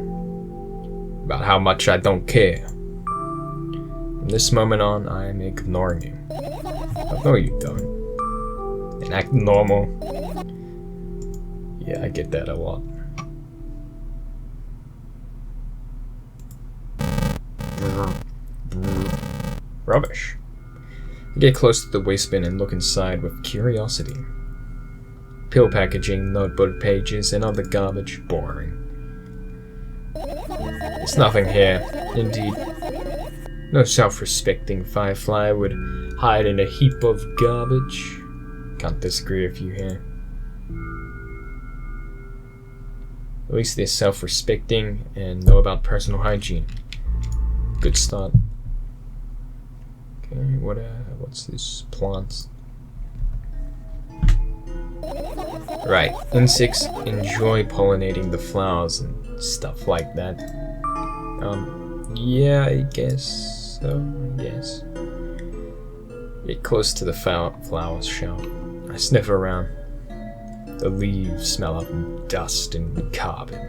About how much I don't care. From this moment on, I am ignoring you. But no, you don't. And act normal. Yeah, I get that a lot. Rubbish. I get close to the waste bin and look inside with curiosity. Pill packaging, notebook pages, and other garbage. Boring. There's nothing here. Indeed. No self-respecting firefly would hide in a heap of garbage. Can't disagree with you here. At least they're self-respecting and know about personal hygiene. Good start. Okay, what's this? Plants. Right, insects enjoy pollinating the flowers and stuff like that. Yeah, I guess so, Get close to the flower shell. I sniff around. The leaves smell of dust and carbon.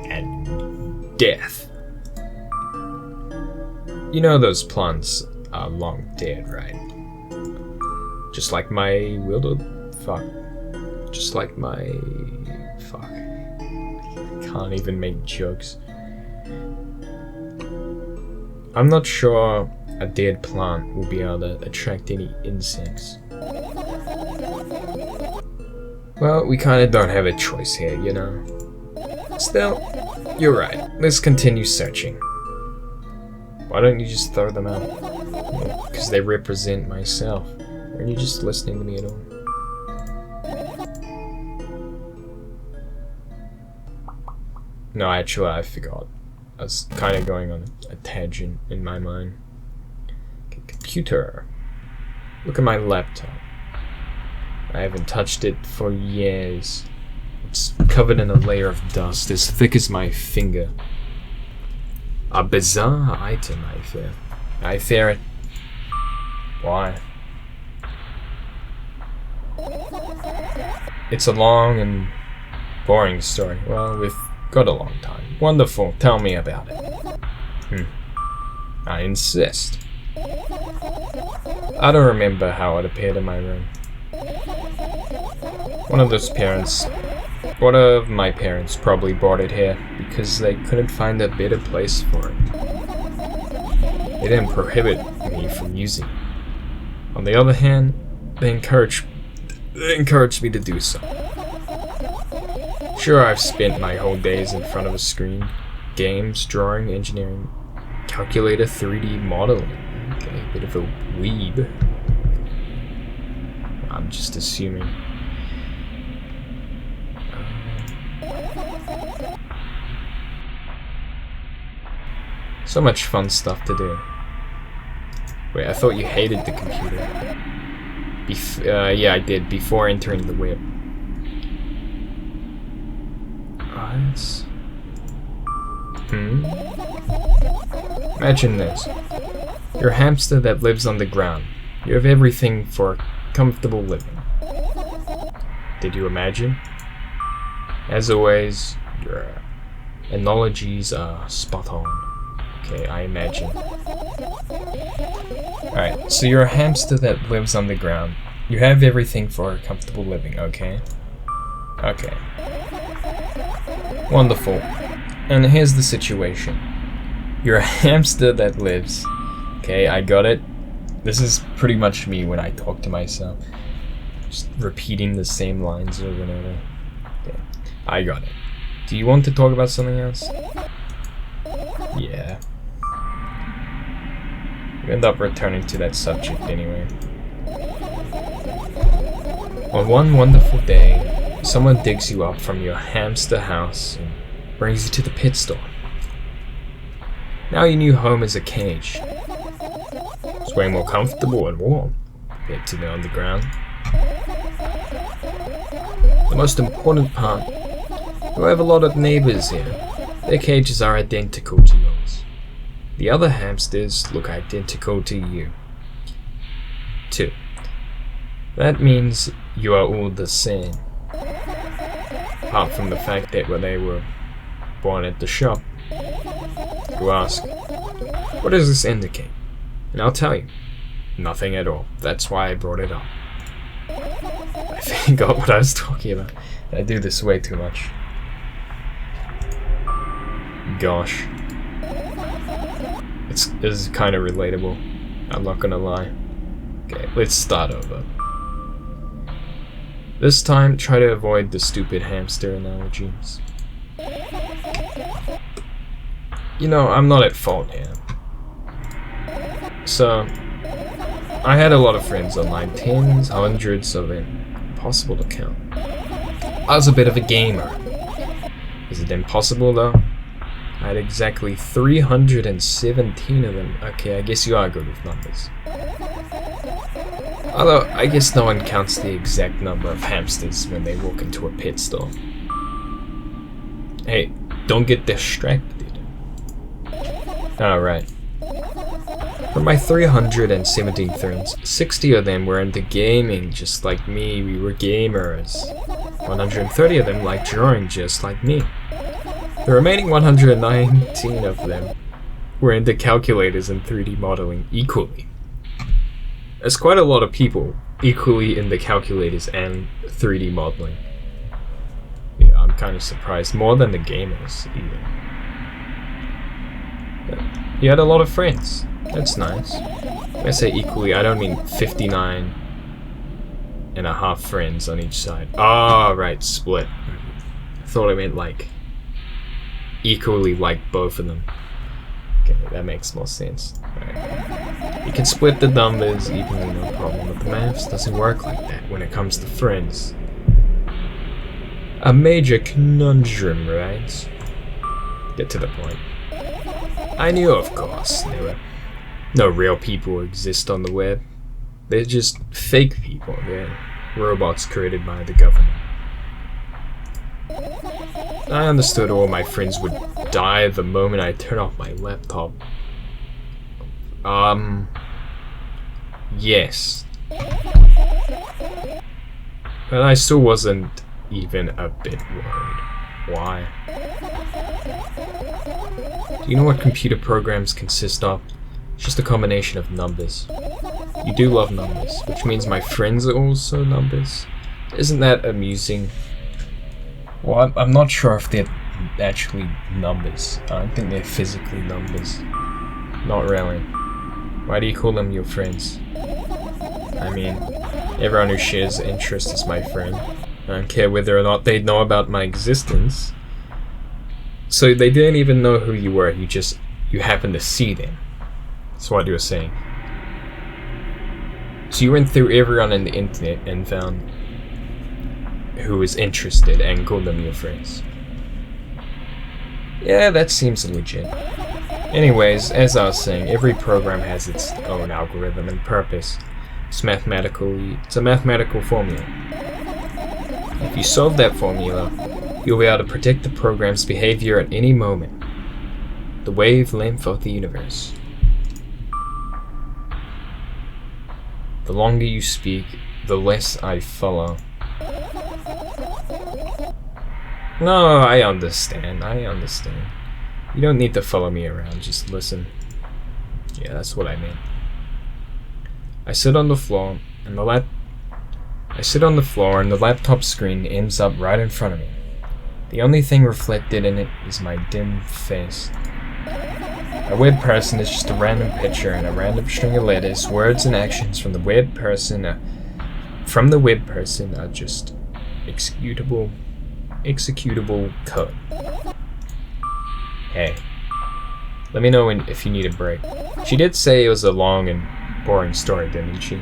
And death. You know those plants are long dead, right? Just like my fuck. Can't even make jokes. I'm not sure a dead plant will be able to attract any insects. Well, we kinda don't have a choice here, you know? Still, you're right. Let's continue searching. Why don't you just throw them out? Because they represent myself. Aren't you just listening to me at all? No, actually, I forgot. I was kind of going on a tangent in my mind. Okay, computer. Look at my laptop. I haven't touched it for years. It's covered in a layer of dust as thick as my finger. A bizarre item, I fear. I fear it. Why? It's a long and boring story. Well, we've got a long time. Wonderful. Tell me about it. I insist. I don't remember how it appeared in my room. One of my parents probably brought it here because they couldn't find a better place for it. They didn't prohibit me from using it. On the other hand, they encouraged me to do so. Sure, I've spent my whole days in front of a screen. Games, drawing, engineering, calculator, 3D modeling. Okay, a bit of a weeb. I'm just assuming. So much fun stuff to do. Wait, I thought you hated the computer. Yeah, I did, before entering the web. What? Imagine this. You're a hamster that lives on the ground. You have everything for comfortable living. Did you imagine? As always, your analogies are spot on. Okay, I imagine. Alright, so you're a hamster that lives on the ground. You have everything for a comfortable living, okay? Okay. Wonderful. And here's the situation. You're a hamster that lives. Okay, I got it. This is pretty much me when I talk to myself. Just repeating the same lines over and over. Okay, I got it. Do you want to talk about something else? Yeah. We end up returning to that subject anyway. On one wonderful day, someone digs you up from your hamster house and brings you to the pit stop. Now your new home is a cage. It's way more comfortable and warm compared to the underground. The most important part, you have a lot of neighbors here. Their cages are identical to yours. The other hamsters look identical to you, too. That means you are all the same. Apart from the fact that when they were born at the shop. You ask, what does this indicate? And I'll tell you, nothing at all. That's why I brought it up. I forgot what I was talking about. I do this way too much. Gosh. It's kind of relatable. I'm not gonna lie. Okay, let's start over. This time, try to avoid the stupid hamster analogies. You know, I'm not at fault here. So, I had a lot of friends online, tens, hundreds of it. Impossible to count. I was a bit of a gamer. Is it impossible though? I had exactly 317 of them. Okay, I guess you are good with numbers. Although, I guess no one counts the exact number of hamsters when they walk into a pet store. Hey, don't get distracted. Alright. From my 317 friends, 60 of them were into gaming just like me. We were gamers. 130 of them liked drawing just like me. The remaining 119 of them were into calculators and 3D modeling equally. There's quite a lot of people equally into calculators and 3D modeling. Yeah, I'm kind of surprised. More than the gamers, even. Yeah. You had a lot of friends. That's nice. When I say equally, I don't mean 59 and a half friends on each side. Ah, right, split. I thought I meant like equally like both of them. Okay, that makes more sense. Right. You can split the numbers evenly, no problem, but the maths doesn't work like that when it comes to friends. A major conundrum, right? Get to the point. I knew, of course, there were no real people exist on the web. They're just fake people. They're robots created by the government. I understood all my friends would die the moment I turn off my laptop. Yes. But I still wasn't even a bit worried. Why? Do you know what computer programs consist of? It's just a combination of numbers. You do love numbers, which means my friends are also numbers. Isn't that amusing? Well, I'm not sure if they're actually numbers. I don't think they're physically numbers. Not really. Why do you call them your friends? I mean, everyone who shares interest is my friend. I don't care whether or not they know about my existence. So they didn't even know who you were, you happened to see them. That's what you were saying. So you went through everyone on the internet and found who was interested and called them your friends. Yeah, that seems legit. Anyways, as I was saying, every program has its own algorithm and purpose. It's a mathematical formula. If you solve that formula, you'll be able to predict the program's behavior at any moment. The wavelength of the universe. The longer you speak, the less I follow. No, I understand. You don't need to follow me around, just listen. Yeah, that's what I mean. I sit on the floor, and the laptop screen ends up right in front of me. The only thing reflected in it is my dim face. A web person is just a random picture and a random string of letters, words, and actions from the web person are just executable code. Hey, let me know if you need a break. She did say it was a long and boring story, didn't she?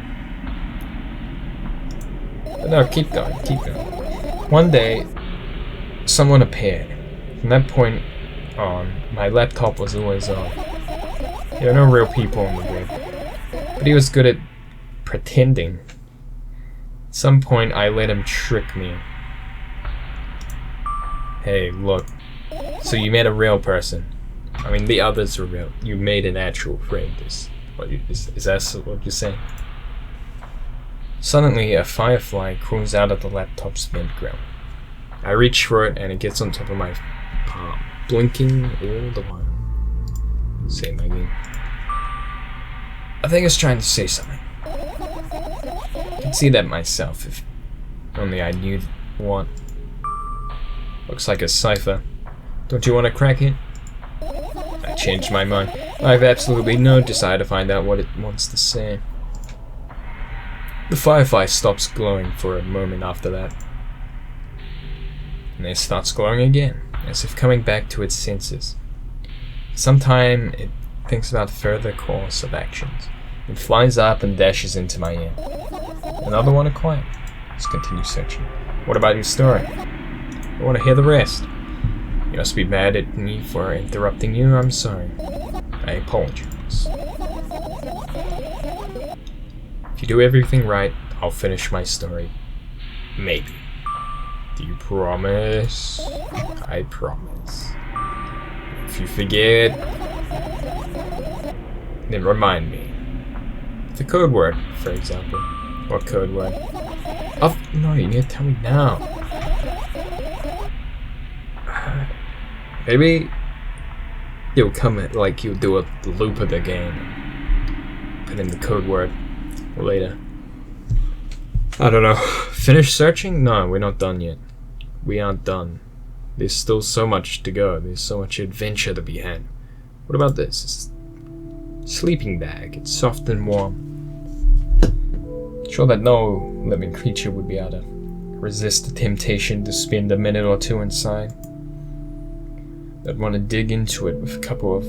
But no, keep going. One day, someone appeared. From that point on, my laptop was always on. There are no real people on the web, but he was good at pretending. At some point, I let him trick me. Hey, look. So you met a real person. I mean, the others were real. You made an actual friend. Is that what you're saying? Suddenly, a firefly crawls out of the laptop's vent-grill. I reach for it, and it gets on top of my palm, blinking all the while. Same again. I think it's trying to say something. I can see that myself, if only I knew what. Looks like a cipher. Don't you want to crack it? I changed my mind. I have absolutely no desire to find out what it wants to say. The firefly stops glowing for a moment after that. And it starts glowing again, as if coming back to its senses. Sometime it thinks about further course of actions. It flies up and dashes into my ear. Another one acquired. Let's continue searching. What about your story? I want to hear the rest. You must be mad at me for interrupting you. I'm sorry. I apologize. If you do everything right, I'll finish my story. Maybe. Do you promise? I promise. If you forget, then remind me. The code word, for example. What code word? Oh, no, you need to tell me now. Maybe you'll come at, like, you'll do a loop of the game. Put in the code word later. I don't know. Finish searching? No, we're not done yet. We aren't done. There's still so much to go. There's so much adventure to be had. What about this? It's sleeping bag. It's soft and warm. Sure that no living creature would be able to resist the temptation to spend a minute or two inside. They'd want to dig into it with a couple of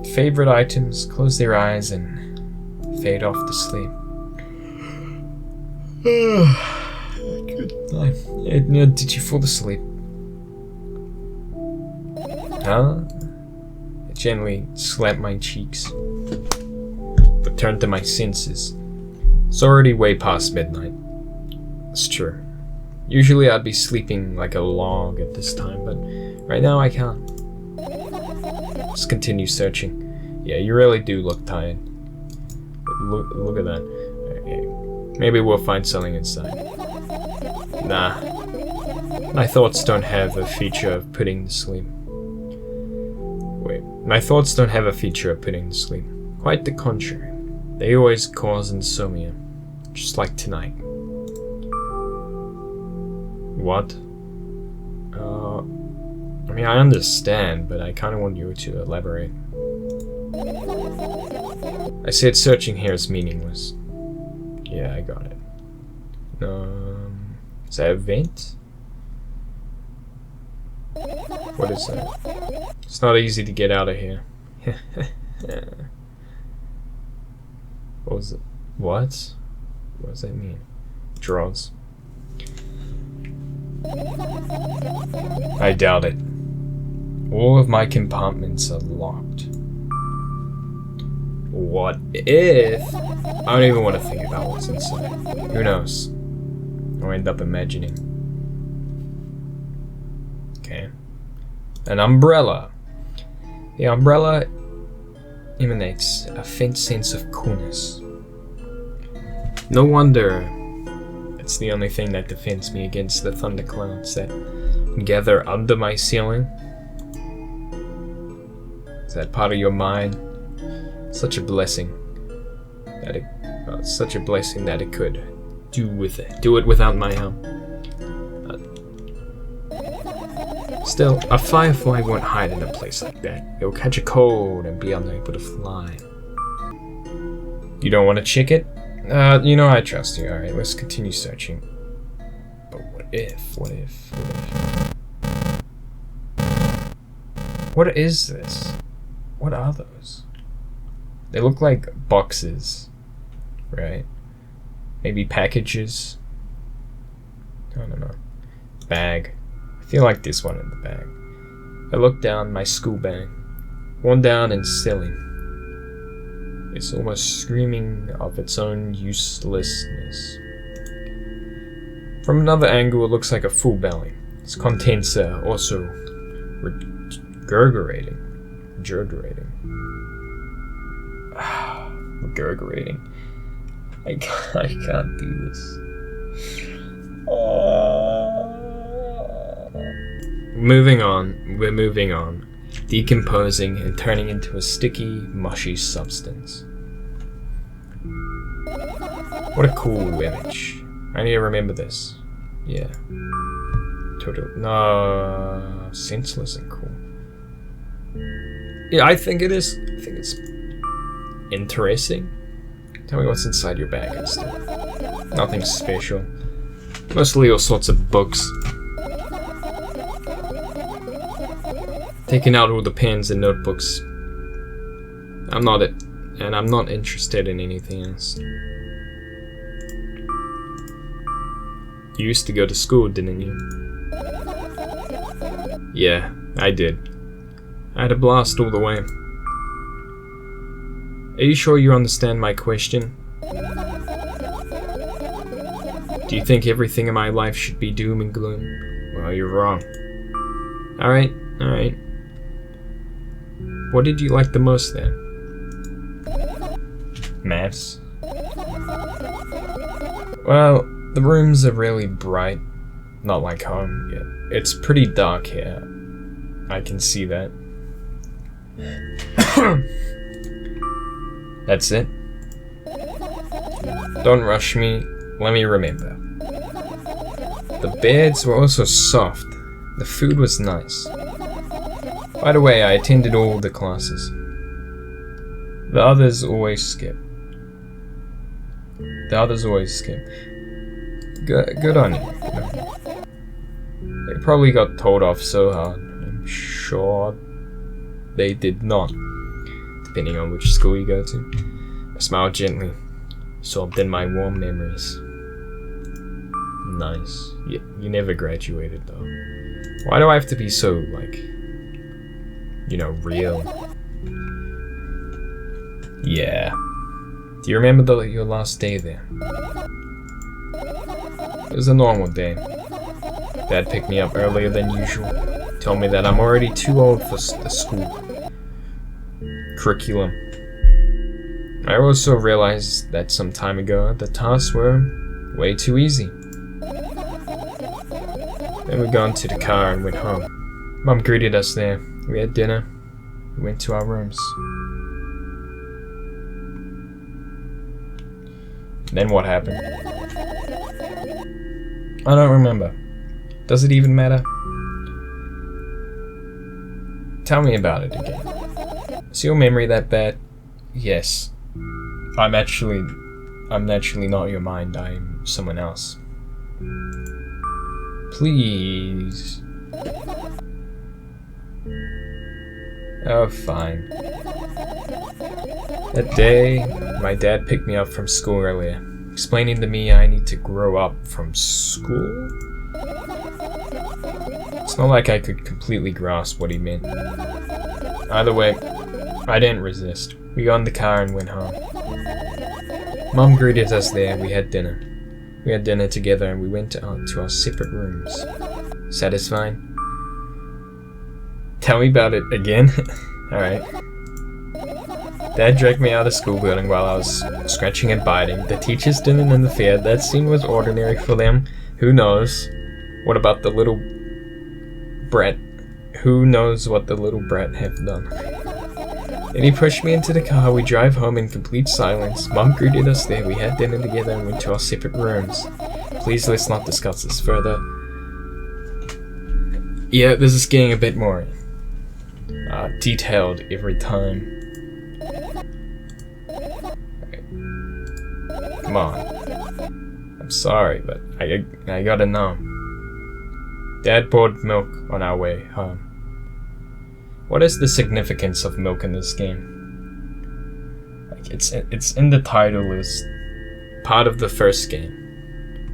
favorite items, close their eyes, and fade off to sleep. Good night. Did you fall asleep? Huh? I gently slapped my cheeks, returned to my senses. It's already way past midnight. It's true. Usually I'd be sleeping like a log at this time, but right now I can't. Just continue searching. Yeah, you really do look tired. Look at that. Okay. Maybe we'll find something inside. Nah. My thoughts don't have a feature of putting to sleep. Wait. My thoughts don't have a feature of putting to sleep. Quite the contrary. They always cause insomnia. Just like tonight. What? I mean, I understand, but I kind of want you to elaborate. I said searching here is meaningless. Yeah, I got it. Is that a vent? What is that? It's not easy to get out of here. What was it? What? What does that mean? Draws. I doubt it. All of my compartments are locked. What if? I don't even want to think about what's inside. Who knows? I'll end up imagining. Okay. An umbrella. The umbrella emanates a faint sense of coolness. No wonder it's the only thing that defends me against the thunderclouds that gather under my ceiling. Is that part of your mind? Such a blessing that it could do it without my help. Still, a firefly won't hide in a place like that. It'll catch a cold and be unable to fly. You don't want to check it? You know I trust you. Alright, let's continue searching. But what if? What is this? What are those? They look like boxes, right? Maybe packages? I don't know. Bag. I feel like this one in the bag. I look down my school bag. Worn down and silly. It's almost screaming of its own uselessness. From another angle, it looks like a full belly. Its contents are also regurgitating. Regurgitating. I can't do this. We're moving on. Decomposing and turning into a sticky, mushy substance. What a cool image. I need to remember this. Yeah. No, senseless and cool. Yeah, I think it is. I think it's interesting. Tell me what's inside your bag instead. Nothing special. Mostly all sorts of books. Taking out all the pens and notebooks. I'm not interested in anything else. You used to go to school, didn't you? Yeah, I did. I had a blast all the way. Are you sure you understand my question? Do you think everything in my life should be doom and gloom? Well, you're wrong. Alright. What did you like the most then? Maths. Well, the rooms are really bright. Not like home yet. It's pretty dark here. I can see that. That's it. Don't rush me. Let me remember. The beds were also soft. The food was nice. By the way, I attended all the classes. The others always skip. Good on you. They probably got told off so hard. I'm sure they did not, depending on which school you go to. I smiled gently, sobbed in my warm memories. Nice. You never graduated though. Why do I have to be so, like, you know, real? Yeah. Do you remember your last day there? It was a normal day. Dad picked me up earlier than usual. Told me that I'm already too old for the school curriculum. I also realized that some time ago the tasks were way too easy. Then we got into the car and went home. Mom greeted us there. We had dinner. We went to our rooms. Then what happened? I don't remember. Does it even matter? Tell me about it again. Is your memory that bad? Yes. I'm naturally not your mind. I'm someone else. Please. Oh, fine. That day, my dad picked me up from school earlier, explaining to me I need to grow up from school? It's not like I could completely grasp what he meant. Either way, I didn't resist. We got in the car and went home. Mom greeted us there. We had dinner. We had dinner together and we went to our separate rooms. Satisfied? Tell me about it again. Alright. Dad dragged me out of the school building while I was scratching and biting. The teachers didn't interfere. That scene was ordinary for them. Who knows? What about the little brat? Who knows what the little brat have done? Then he pushed me into the car. We drive home in complete silence. Mom greeted us there. We had dinner together and went to our separate rooms. Please, let's not discuss this further. Yeah, this is getting a bit more detailed every time. Come on. I'm sorry, but I gotta know. Dad poured milk on our way home. What is the significance of milk in this game? Like it's in the title as part of the first game.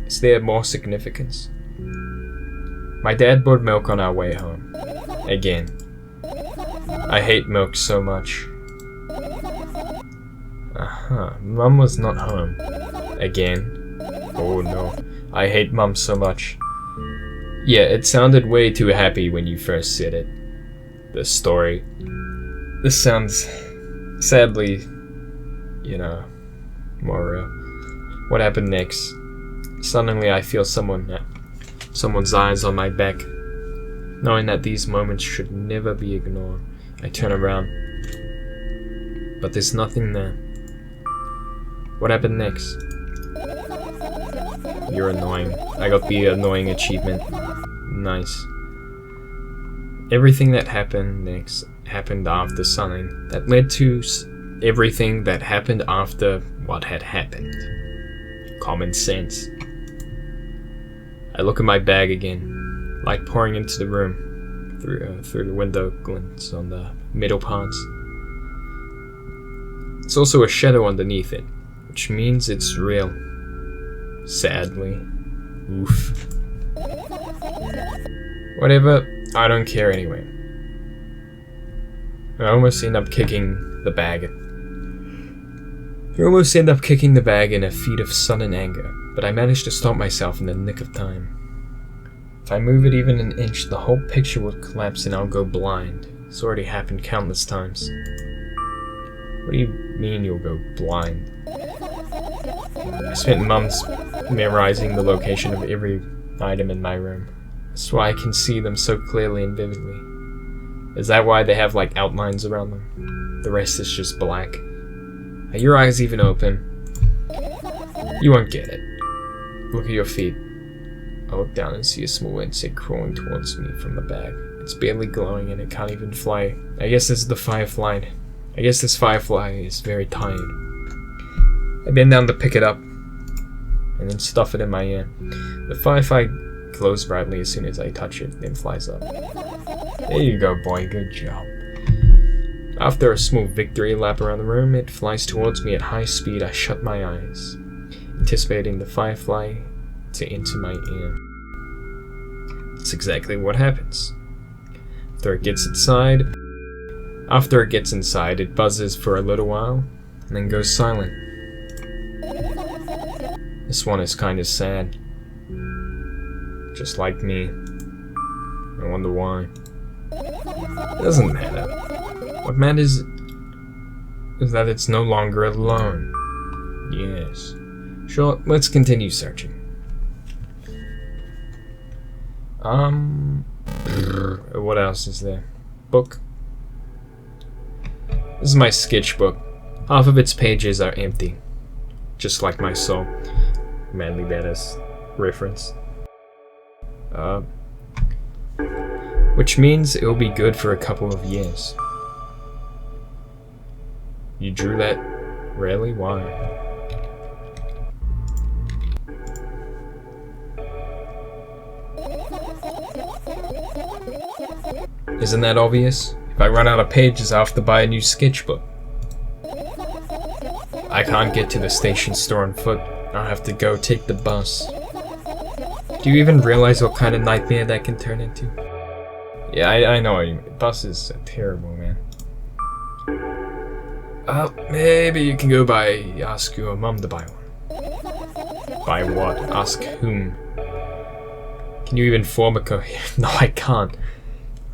Is there more significance? My dad poured milk on our way home. Again. I hate milk so much. Mum was not home. Again. Oh no. I hate Mum so much. Yeah, it sounded way too happy when you first said it. The story. This sounds, sadly, you know, more real. What happened next? Suddenly I feel someone's eyes on my back. Knowing that these moments should never be ignored, I turn around. But there's nothing there. What happened next? You're annoying. I got the annoying achievement. Nice. Everything that happened next happened after something that led to everything that happened after what had happened. Common sense. I look at my bag again. Light pouring into the room through the window glints on the middle parts. It's also a shadow underneath it, which means it's real. Sadly. Oof. Whatever, I don't care anyway. I almost end up kicking the bag. I almost end up kicking the bag in a feat of sudden anger, but I managed to stop myself in the nick of time. If I move it even an inch, the whole picture will collapse and I'll go blind. It's already happened countless times. What do you mean you'll go blind? I spent months memorizing the location of every item in my room. That's why I can see them so clearly and vividly. Is that why they have like outlines around them? The rest is just black. Are your eyes even open? You won't get it. Look at your feet. I look down and see a small insect crawling towards me from the bag. It's barely glowing and it can't even fly. I guess this is the firefly. I guess this firefly is very tired. I bend down to pick it up and then stuff it in my ear. The firefly glows brightly as soon as I touch it, then flies up. There you go, boy. Good job. After a small victory lap around the room, it flies towards me at high speed. I shut my eyes, anticipating the firefly to enter my ear. That's exactly what happens. After it gets inside, it buzzes for a little while, and then goes silent. This one is kinda sad. Just like me. I wonder why. It doesn't matter. What matters is that it's no longer alone. Yes. Sure, let's continue searching. What else is there? Book. This is my sketchbook. Half of its pages are empty. Just like my soul. Manly Badass reference. Which means it'll be good for a couple of years. You drew that? Really? Why? Isn't that obvious? If I run out of pages, I'll have to buy a new sketchbook. I can't get to the station store on foot. I'll have to go take the bus. Do you even realize what kind of nightmare that can turn into? Yeah, I know what you mean. Buses are terrible, man. Maybe you can go ask your mom to buy one. Buy what? Ask whom? Can you even form a coherent? No, I can't.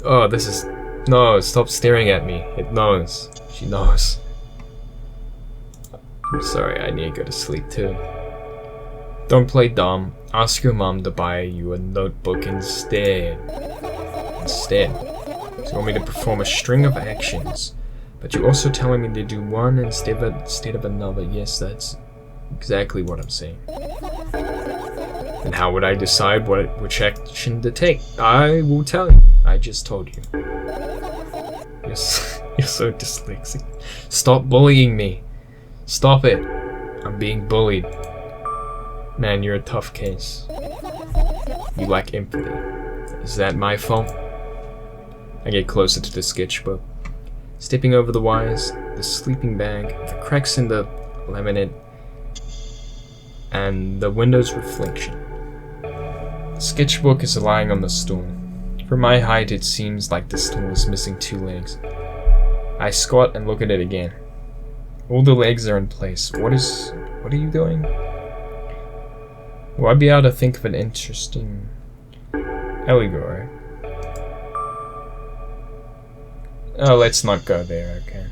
Oh, this is... No, stop staring at me. It knows. She knows. I'm sorry, I need to go to sleep too. Don't play dumb. Ask your mom to buy you a notebook instead. So you want me to perform a string of actions, but you're also telling me to do one instead of another. Yes, that's exactly what I'm saying. And how would I decide which action to take? I will tell you. I just told you. You're so dyslexic. Stop bullying me. Stop it. I'm being bullied. Man, you're a tough case. You lack empathy. Is that my fault? I get closer to the sketchbook, stepping over the wires, the sleeping bag, the cracks in the laminate, and the window's reflection. The sketchbook is lying on the stool. For my height, it seems like the stool is missing 2 legs. I squat and look at it again. All the legs are in place. What are you doing? Will I be able to think of an interesting allegory? Oh, let's not go there, okay.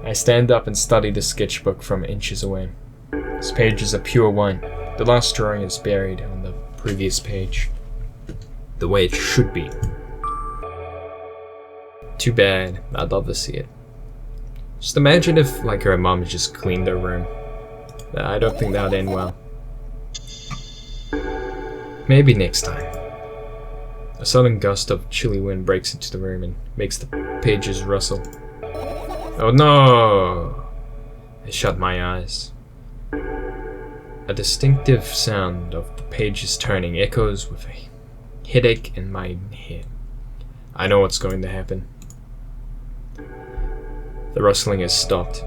I stand up and study the sketchbook from inches away. This page is a pure white. The last drawing is buried on the previous page. The way it should be. Too bad. I'd love to see it. Just imagine if, like, her mom just cleaned her room. I don't think that would end well. Maybe next time. A sudden gust of chilly wind breaks into the room and makes the pages rustle. Oh no! I shut my eyes. A distinctive sound of the pages turning echoes with a headache in my head. I know what's going to happen. The rustling has stopped.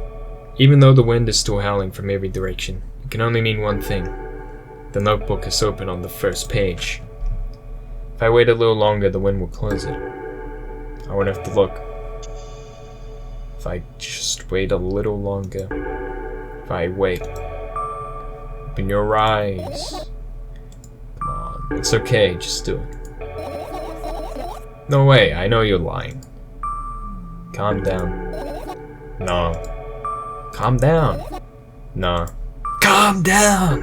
Even though the wind is still howling from every direction, it can only mean one thing. The notebook is open on the first page. If I wait a little longer, the wind will close it. I won't have to look. If I just wait a little longer. If I wait. Open your eyes. Come on. It's okay, just do it. No way, I know you're lying. Calm down. No. Calm down. No. Calm down!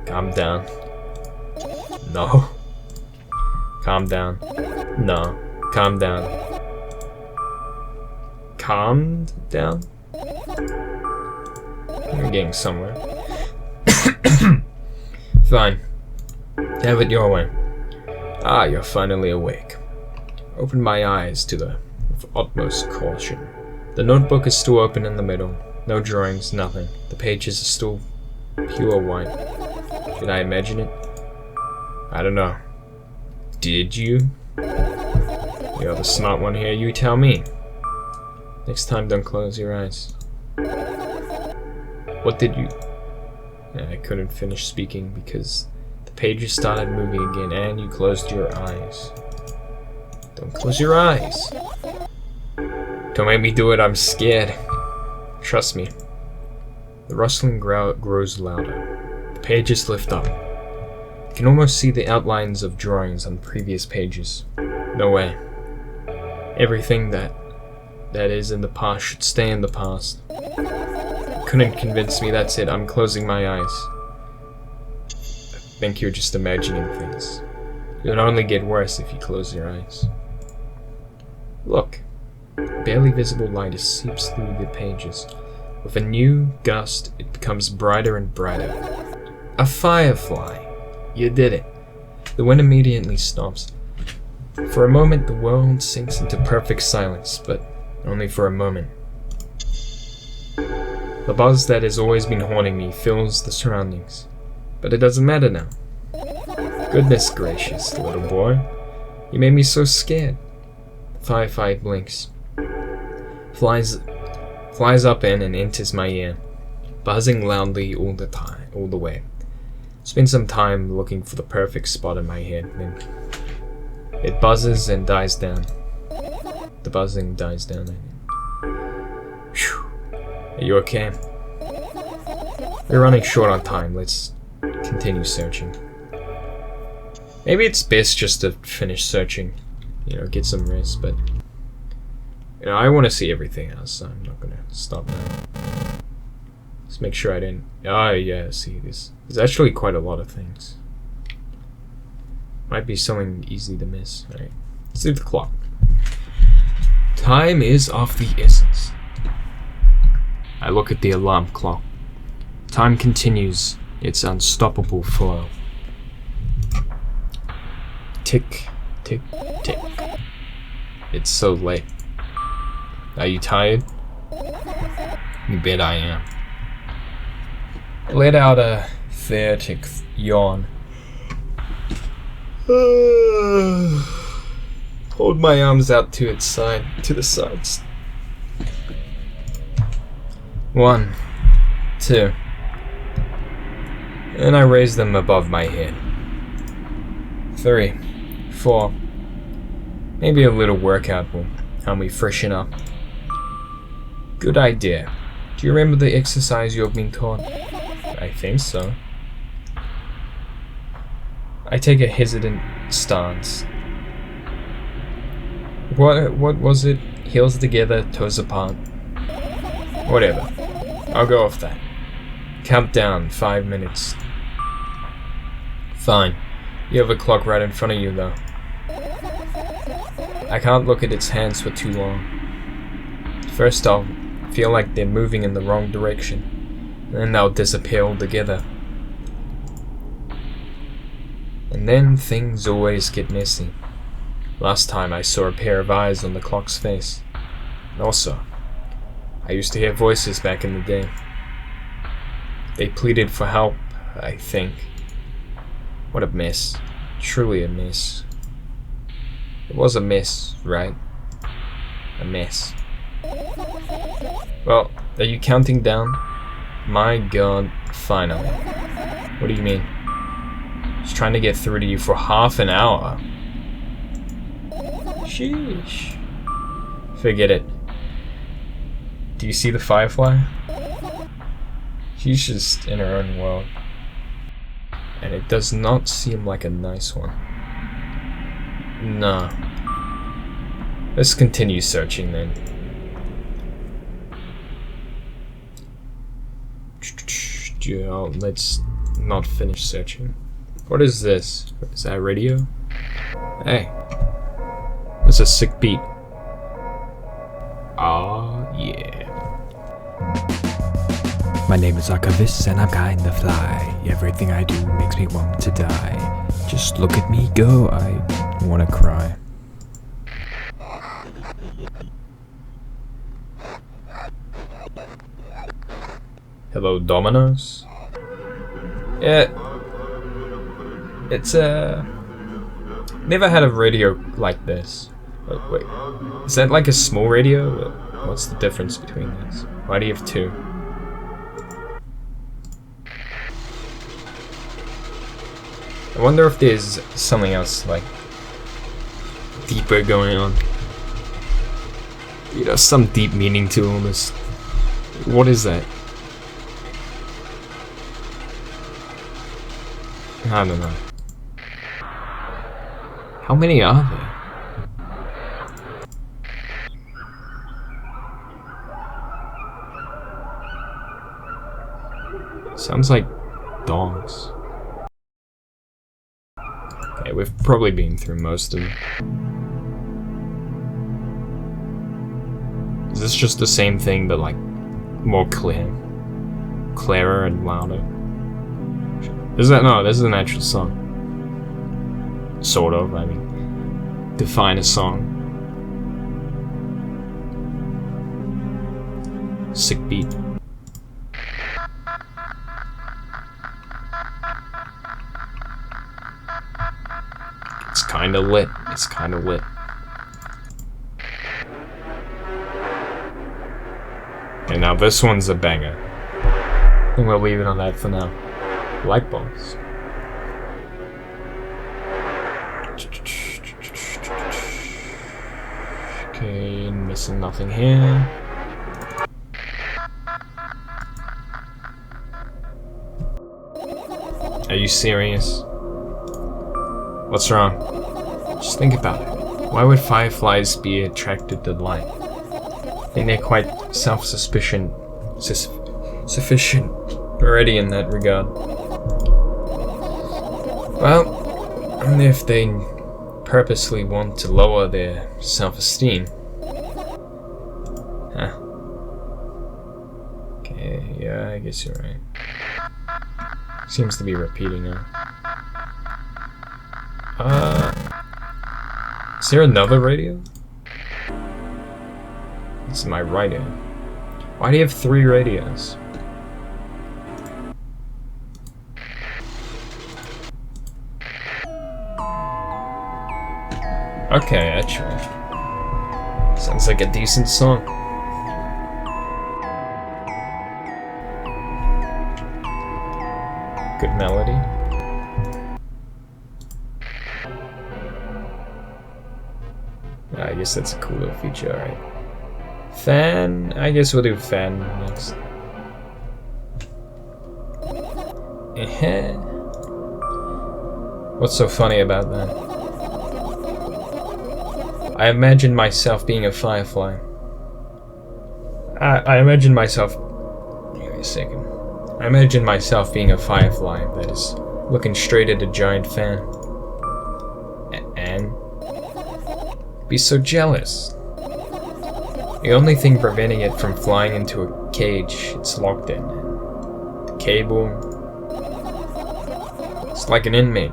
Calm down. No. Calm down. No. Calm down. Calmed down? You're getting somewhere. Fine. Have it your way. Ah, you're finally awake. Open my eyes to the with utmost caution. The notebook is still open in the middle. No drawings, nothing. The pages are still pure white. Did I imagine it? I don't know. Did you? You're the smart one here, you tell me. Next time, don't close your eyes. What did you... I couldn't finish speaking because the pages started moving again and you closed your eyes. Don't close your eyes. Don't make me do it, I'm scared. Trust me. The rustling grows louder. The pages lift up. You can almost see the outlines of drawings on previous pages. No way. Everything that is in the past should stay in the past. Couldn't convince me, that's it, I'm closing my eyes. I think you're just imagining things. It would only get worse if you close your eyes. Look. Barely visible light seeps through the pages. With a new gust, it becomes brighter and brighter. A firefly! You did it. The wind immediately stops. For a moment, the world sinks into perfect silence, but only for a moment. The buzz that has always been haunting me fills the surroundings, but it doesn't matter now. Goodness gracious, little boy. You made me so scared. The firefly blinks. Flies up in and enters my ear, buzzing loudly all the way. Spend some time looking for the perfect spot in my head, then it buzzes and dies down. The buzzing dies down. Whew. Are you okay? We're running short on time. Let's continue searching. Maybe it's best just to finish searching, get some rest, but I want to see everything else, so I'm not gonna stop now. Let's make sure I didn't... Oh yeah, see this. There's actually quite a lot of things. Might be something easy to miss. Alright, let's do the clock. Time is of the essence. I look at the alarm clock. Time continues its unstoppable flow. Tick, tick, tick. It's so late. Are you tired? You bet I am. I let out a theatric yawn. Hold my arms out to the sides. 1, 2. And I raise them above my head. 3, 4. Maybe a little workout will help me freshen up. Good idea. Do you remember the exercise you've been taught? I think so. I take a hesitant stance. What was it? Heels together, toes apart. Whatever. I'll go off that. Count down 5 minutes. Fine. You have a clock right in front of you, though. I can't look at its hands for too long. First I'll feel like they're moving in the wrong direction, and then they'll disappear altogether. And then things always get messy. Last time I saw a pair of eyes on the clock's face. And also, I used to hear voices back in the day. They pleaded for help, I think. What a mess. Truly a mess. It was a mess, right? A mess. Well, are you counting down? My god, finally. What do you mean? I was trying to get through to you for half an hour. Sheesh. Forget it. Do you see the firefly? She's just in her own world. And it does not seem like a nice one. No. Let's continue searching then. Yeah, let's not finish searching. What is this? Is that radio? Hey. That's a sick beat. Ah, yeah. My name is Archivist and I'm kinda fly. Everything I do makes me want to die. Just look at me go, I wanna cry. Hello, Domino's? Yeah. It's never had a radio like this. Wait. Is that like a small radio? What's the difference between these? Why do you have two? I wonder if there's something else, like, deeper going on. You know, some deep meaning to all this. What is that? I don't know. How many are there? Sounds like dogs. Okay, we've probably been through most of them. Is this just the same thing but like more clear? Clearer and louder? This is an actual song. Sort of, I mean. Define a song. Sick beat. It's kinda lit. It's kinda lit. Okay, now this one's a banger. I think we'll leave it on that for now. Light bulbs. Okay, missing nothing here. Are you serious? What's wrong? Just think about it. Why would fireflies be attracted to light? I think they're quite sufficient already in that regard. Well, only if they purposely want to lower their self-esteem. Huh. Okay, yeah, I guess you're right. Seems to be repeating now. Is there another radio? This is my right hand. Why do you have 3 radios? Okay, actually. Sounds like a decent song. Good melody. I guess that's a cool little feature, alright. Fan? I guess we'll do fan next. What's so funny about that? I imagine myself being a firefly. I imagine myself... Wait a second. I imagine myself being a firefly that is looking straight at a giant fan. And... be so jealous. The only thing preventing it from flying into a cage it's locked in. The cable... it's like an inmate,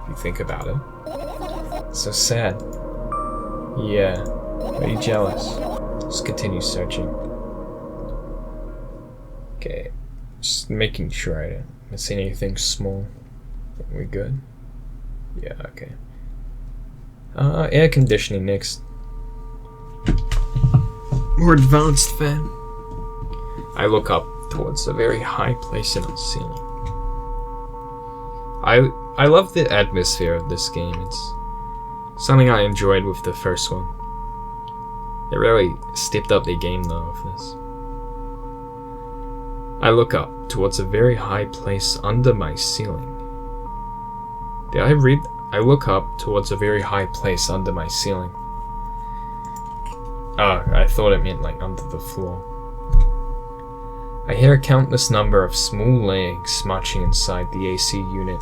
if you think about it. It's so sad. Yeah, very jealous. Let's continue searching. Okay, just making sure I didn't miss anything small. Are we good? Yeah, okay. Air conditioning next. More advanced fan. I look up towards a very high place in the ceiling. I love the atmosphere of this game. Something I enjoyed with the first one. They really stepped up their game though with this. I look up towards a very high place under my ceiling. Did I read? I look up towards a very high place under my ceiling. Oh, I thought it meant like under the floor. I hear a countless number of small legs marching inside the AC unit.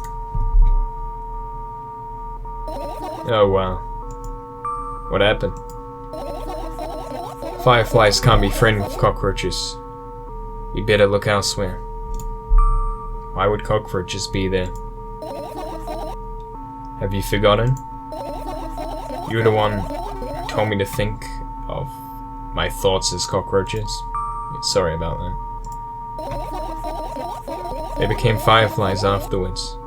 Oh wow. What happened? Fireflies can't be friends with cockroaches. We better look elsewhere. Why would cockroaches be there? Have you forgotten? You were the one who told me to think of my thoughts as cockroaches. Sorry about that. They became fireflies afterwards.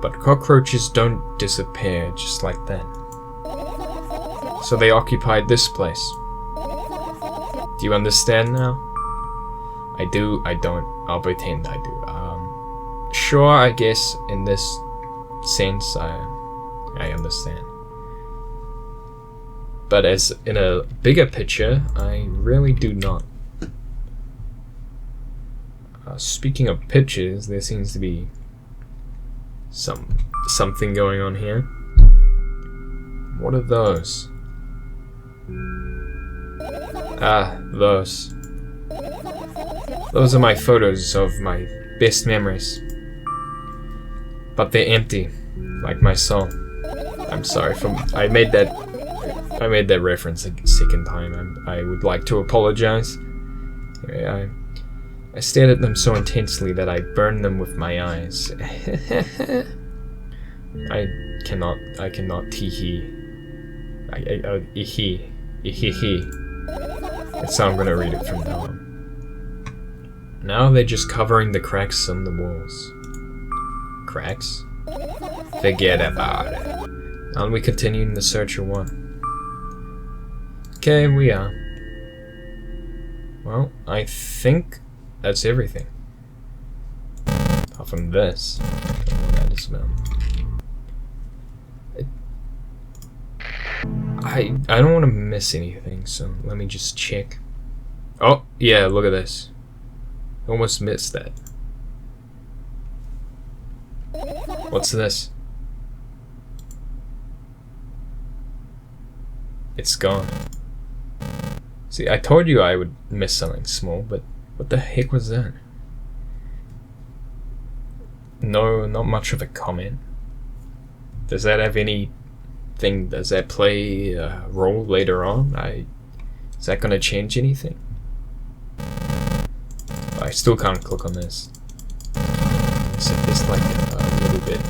But cockroaches don't disappear just like that. So they occupied this place. Do you understand now? I do, I don't. I'll pretend I do. Sure, I guess in this sense I understand. But as in a bigger picture, I really do not. Speaking of pictures, there seems to be something going on here. What are those? Ah, those. Those are my photos of my best memories. But they're empty, like my soul. I'm sorry I made that reference a second time. I would like to apologize. Anyway, I stared at them so intensely that I burned them with my eyes. I cannot tee-hee. Ihi. That's how I'm gonna read it from now on. Now they're just covering the cracks on the walls. Cracks? Forget about it. And we continue in the search of one. Okay, we are. Well, I think that's everything. Apart from this. I don't know what that is about. I don't want to miss anything, so let me just check. Oh, yeah, look at this. Almost missed that. What's this? It's gone. See, I told you I would miss something small, but what the heck was that? No, not much of a comment. Does that have anything? Does that play a role later on? Is that gonna change anything? I still can't click on this. Except there's like a little bit.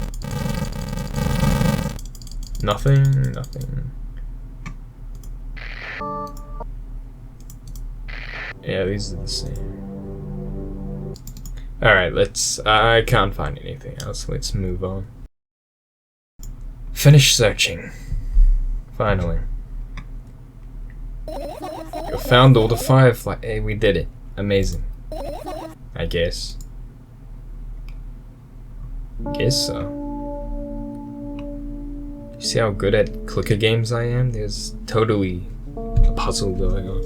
Nothing. Yeah, these are the same. Alright, I can't find anything else. Let's move on. Finish searching. Finally. You found all the fireflies. Hey, we did it. Amazing. I guess. Guess so. You see how good at clicker games I am? There's totally a puzzle going on.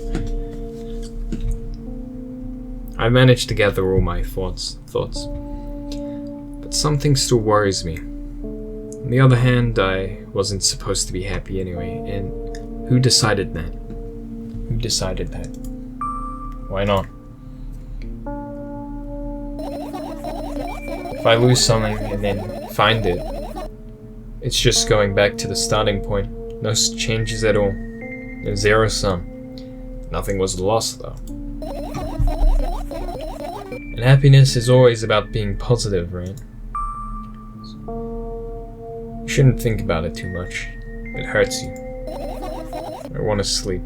I managed to gather all my thoughts. But something still worries me. On the other hand, I wasn't supposed to be happy anyway, and who decided that? Why not? If I lose something and then find it, it's just going back to the starting point. No changes at all. A zero sum. Nothing was lost though. And happiness is always about being positive, right? You shouldn't think about it too much. It hurts you. I want to sleep.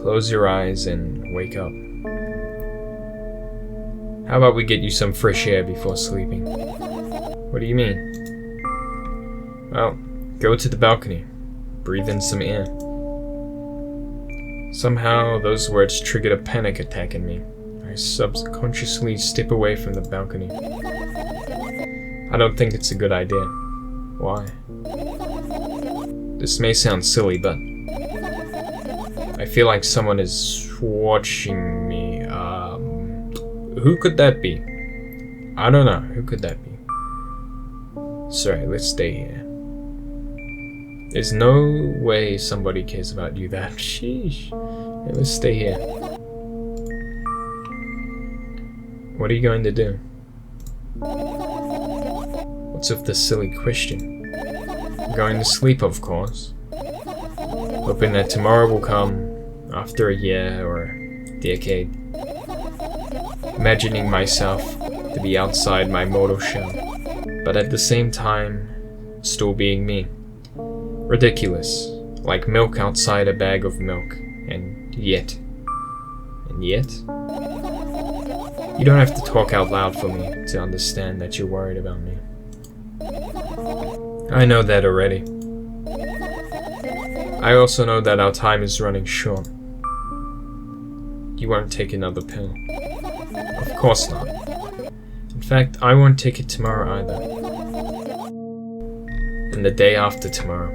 Close your eyes and wake up. How about we get you some fresh air before sleeping? What do you mean? Well, go to the balcony. Breathe in some air. Somehow, those words triggered a panic attack in me. I subconsciously step away from the balcony. I don't think it's a good idea. Why? This may sound silly, but I feel like someone is watching me. Who could that be? I don't know. Who could that be? Sorry, let's stay here. There's no way somebody cares about you that. Sheesh. Yeah, let's stay here. What are you going to do? What's with this silly question? I'm going to sleep, of course. Hoping that tomorrow will come after a year or a decade. Imagining myself to be outside my mortal shell, but at the same time, still being me. Ridiculous, like milk outside a bag of milk, and yet. You don't have to talk out loud for me to understand that you're worried about me. I know that already. I also know that our time is running short. You won't take another pill. Of course not. In fact, I won't take it tomorrow either. And the day after tomorrow.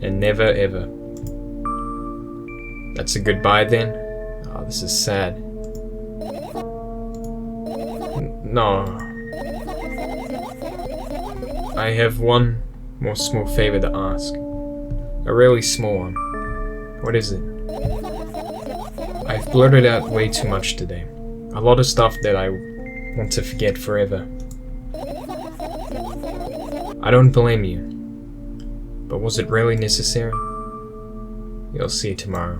And never ever. That's a goodbye then? Oh, this is sad. No. I have one more small favor to ask. A really small one. What is it? I've blurted out way too much today. A lot of stuff that I want to forget forever. I don't blame you. But was it really necessary? You'll see tomorrow.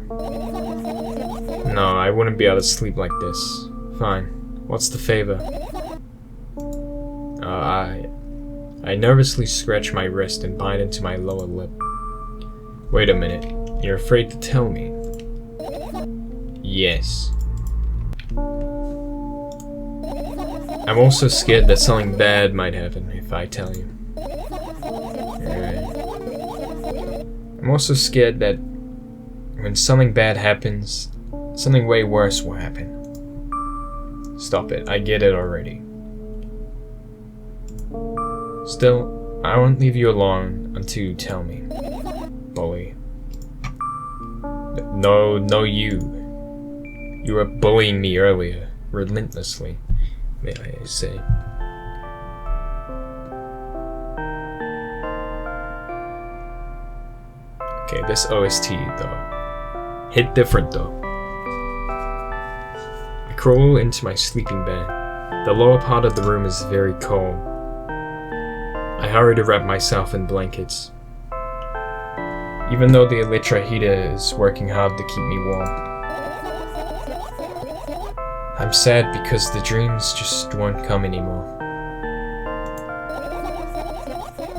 No, I wouldn't be able to sleep like this. Fine. What's the favor? I nervously scratch my wrist and bite into my lower lip. Wait a minute. You're afraid to tell me? Yes. I'm also scared that something bad might happen if I tell you. Alright. I'm also scared that when something bad happens, something way worse will happen. Stop it, I get it already. Still, I won't leave you alone until you tell me. Bully. No, you. You were bullying me earlier, relentlessly, may I say. Okay, this OST though. Hit different though. I crawl into my sleeping bag. The lower part of the room is very cold. I hurry to wrap myself in blankets. Even though the electric heater is working hard to keep me warm. I'm sad because the dreams just won't come anymore.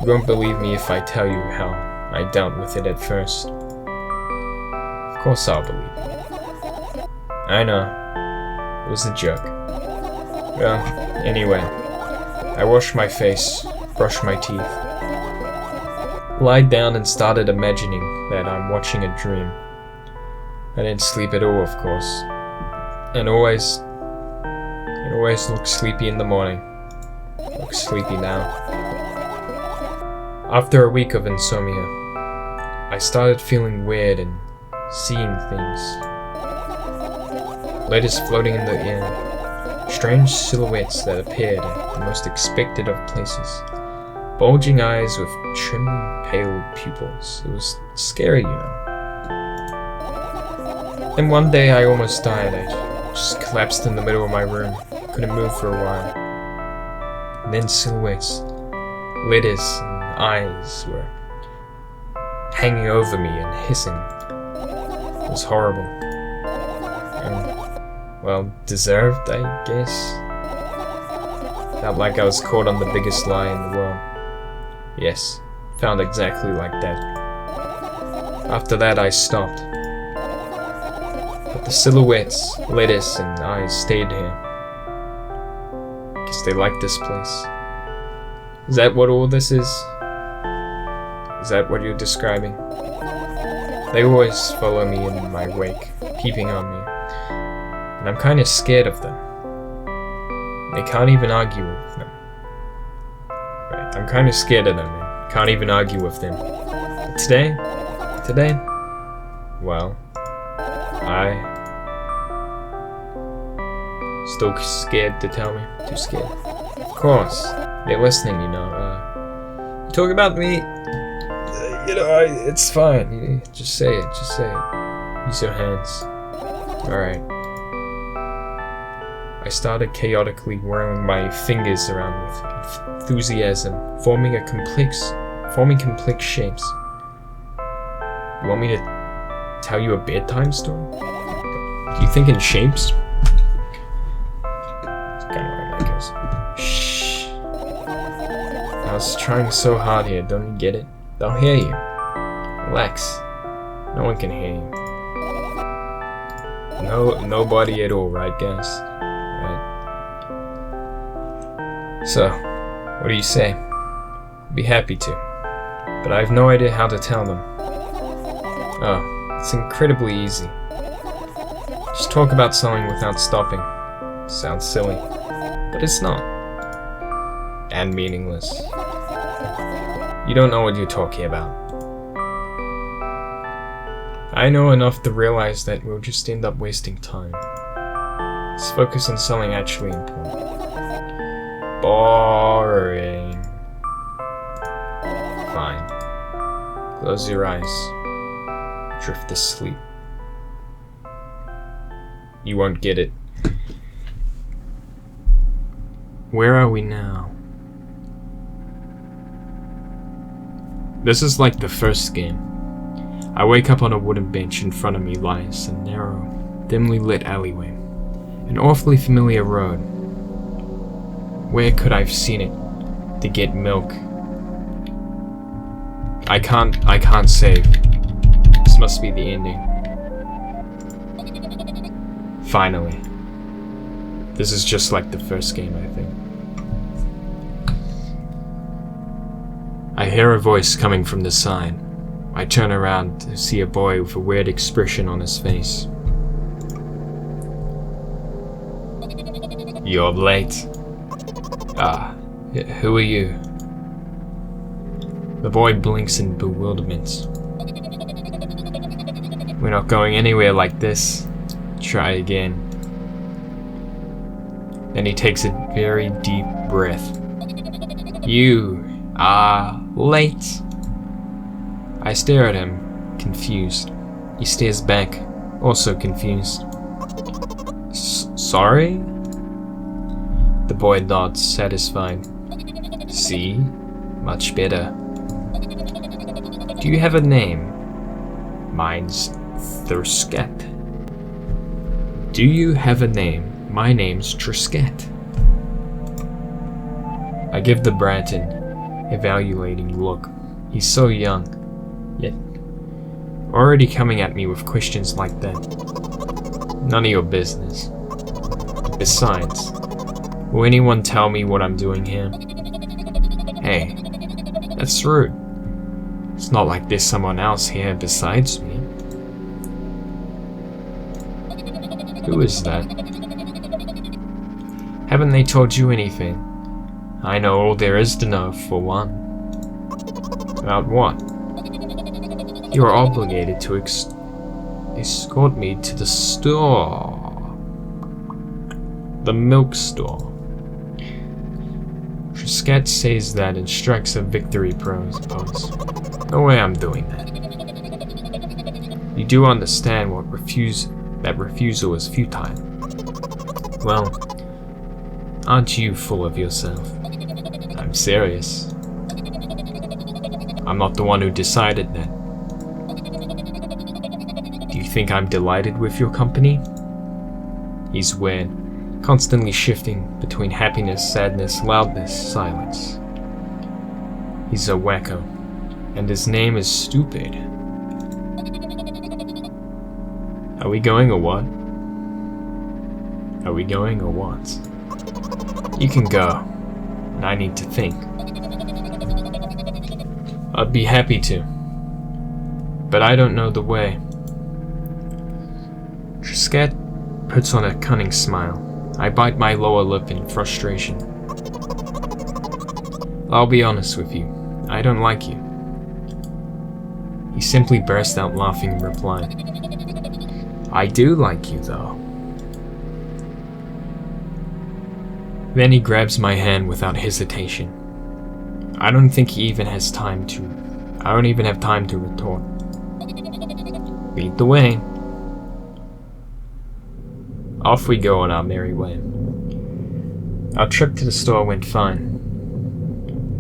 You won't believe me if I tell you how I dealt with it at first. Of course I'll believe you. I know. It was a joke. Well, anyway. I washed my face, brushed my teeth, lied down and started imagining that I'm watching a dream. I didn't sleep at all, of course. And always look sleepy in the morning. Look sleepy now. After a week of insomnia, I started feeling weird and seeing things. Letters floating in the air. Strange silhouettes that appeared at the most expected of places. Bulging eyes with trimly pale pupils. It was scary, you know. Then one day I almost died. I just collapsed in the middle of my room. Couldn't move for a while. And then silhouettes, letters and eyes were hanging over me and hissing. It was horrible. And, well, deserved, I guess. Felt like I was caught on the biggest lie in the world. Yes, found exactly like that. After that I stopped. But the silhouettes, letters, and eyes stayed here. Guess they like this place. Is that what all this is? Is that what you're describing? They always follow me in my wake, peeping on me. And I'm kinda scared of them. They can't even argue with them. Right, I'm kinda scared of them, and Can't even argue with them. But today, well, I still scared to tell me. Too scared. Of course, they're listening, you know. You talk about me, it's fine. Just say it. Use your hands. Alright. I started chaotically whirling my fingers around with enthusiasm, forming complex shapes. You want me to tell you a bedtime story? Do you think in shapes? It's kind of like that goes. Shh. I was trying so hard here, don't you get it? They'll hear you. Relax. No one can hear you. Nobody at all, right, guys? Right. So, what do you say? I'd be happy to. But I have no idea how to tell them. Oh, it's incredibly easy. Just talk about something without stopping. Sounds silly, but it's not. And meaningless. You don't know what you're talking about. I know enough to realize that we'll just end up wasting time. Let's focus on something actually important. Boring. Fine. Close your eyes. Drift asleep. You won't get it. Where are we now? This is like the first game. I wake up on a wooden bench. In front of me lies a narrow, dimly lit alleyway. An awfully familiar road. Where could I have seen it? To get milk. I can't say. This must be the ending. Finally. This is just like the first game, I think. I hear a voice coming from the side. I turn around to see a boy with a weird expression on his face. You're late. Who are you? The boy blinks in bewilderment. We're not going anywhere like this. Try again. Then he takes a very deep breath. You are late. I stare at him, confused. He stares back, also confused. Sorry? The boy nods, satisfied. See? Much better. Do you have a name? Mine's Thursket. Do you have a name? My name's Trisket. I give the brat an evaluating look. He's so young, yet already coming at me with questions like that. None of your business. Besides, will anyone tell me what I'm doing here? Hey, that's rude. It's not like there's someone else here besides me. Who is that? Haven't they told you anything? I know all there is to know, for one. About what? You are obligated to escort me to the store. The milk store. Trisket says that and strikes a victory pose. No way I'm doing that. You do understand that refusal is futile. Well, aren't you full of yourself? I'm serious. I'm not the one who decided that. Do you think I'm delighted with your company? He's weird, constantly shifting between happiness, sadness, loudness, silence. He's a wacko, and his name is Stupid. Are we going or what? Are we going or what? You can go, and I need to think. I'd be happy to, but I don't know the way. Trisket puts on a cunning smile. I bite my lower lip in frustration. I'll be honest with you. I don't like you. He simply burst out laughing in reply. I do like you, though. Then he grabs my hand without hesitation. I don't think he even has time to... I don't even have time to retort. Lead the way. Off we go on our merry way. Our trip to the store went fine.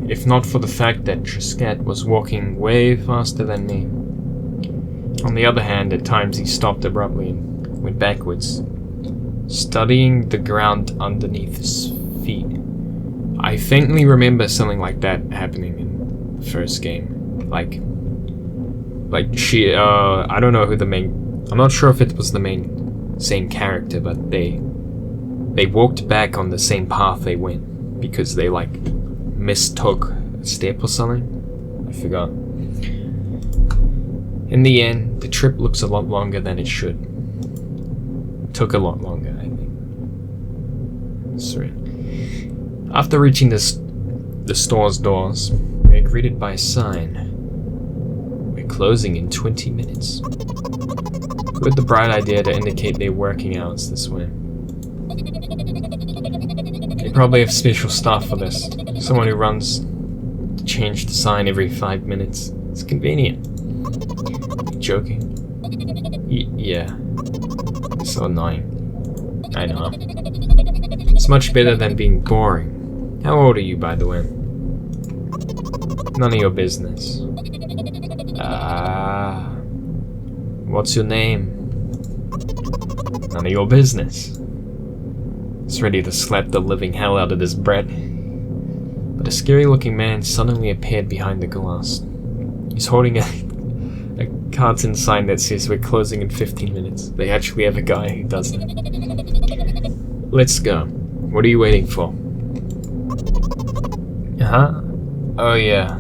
If not for the fact that Trisket was walking way faster than me. On the other hand, at times he stopped abruptly and went backwards, studying the ground underneath his feet. I faintly remember something like that happening in the first game. Like she, I don't know who the main, I'm not sure if it was the same character, but they walked back on the same path they went because they like mistook a step or something. I forgot. In the end, the trip looks a lot longer than it should. It took a lot longer, I think. Sorry. After reaching the store's doors, we are greeted by a sign. We're closing in 20 minutes. With the bright idea to indicate their working hours this way. They probably have special staff for this. Someone who runs to change the sign every 5 minutes. It's convenient. You joking? Yeah. It's so annoying. I know. It's much better than being boring. How old are you, by the way? None of your business. What's your name? None of your business. It's ready to slap the living hell out of this brat. But a scary-looking man suddenly appeared behind the glass. He's holding a carton sign that says we're closing in 15 minutes. They actually have a guy who does that. Let's go. What are you waiting for? Huh? Oh yeah.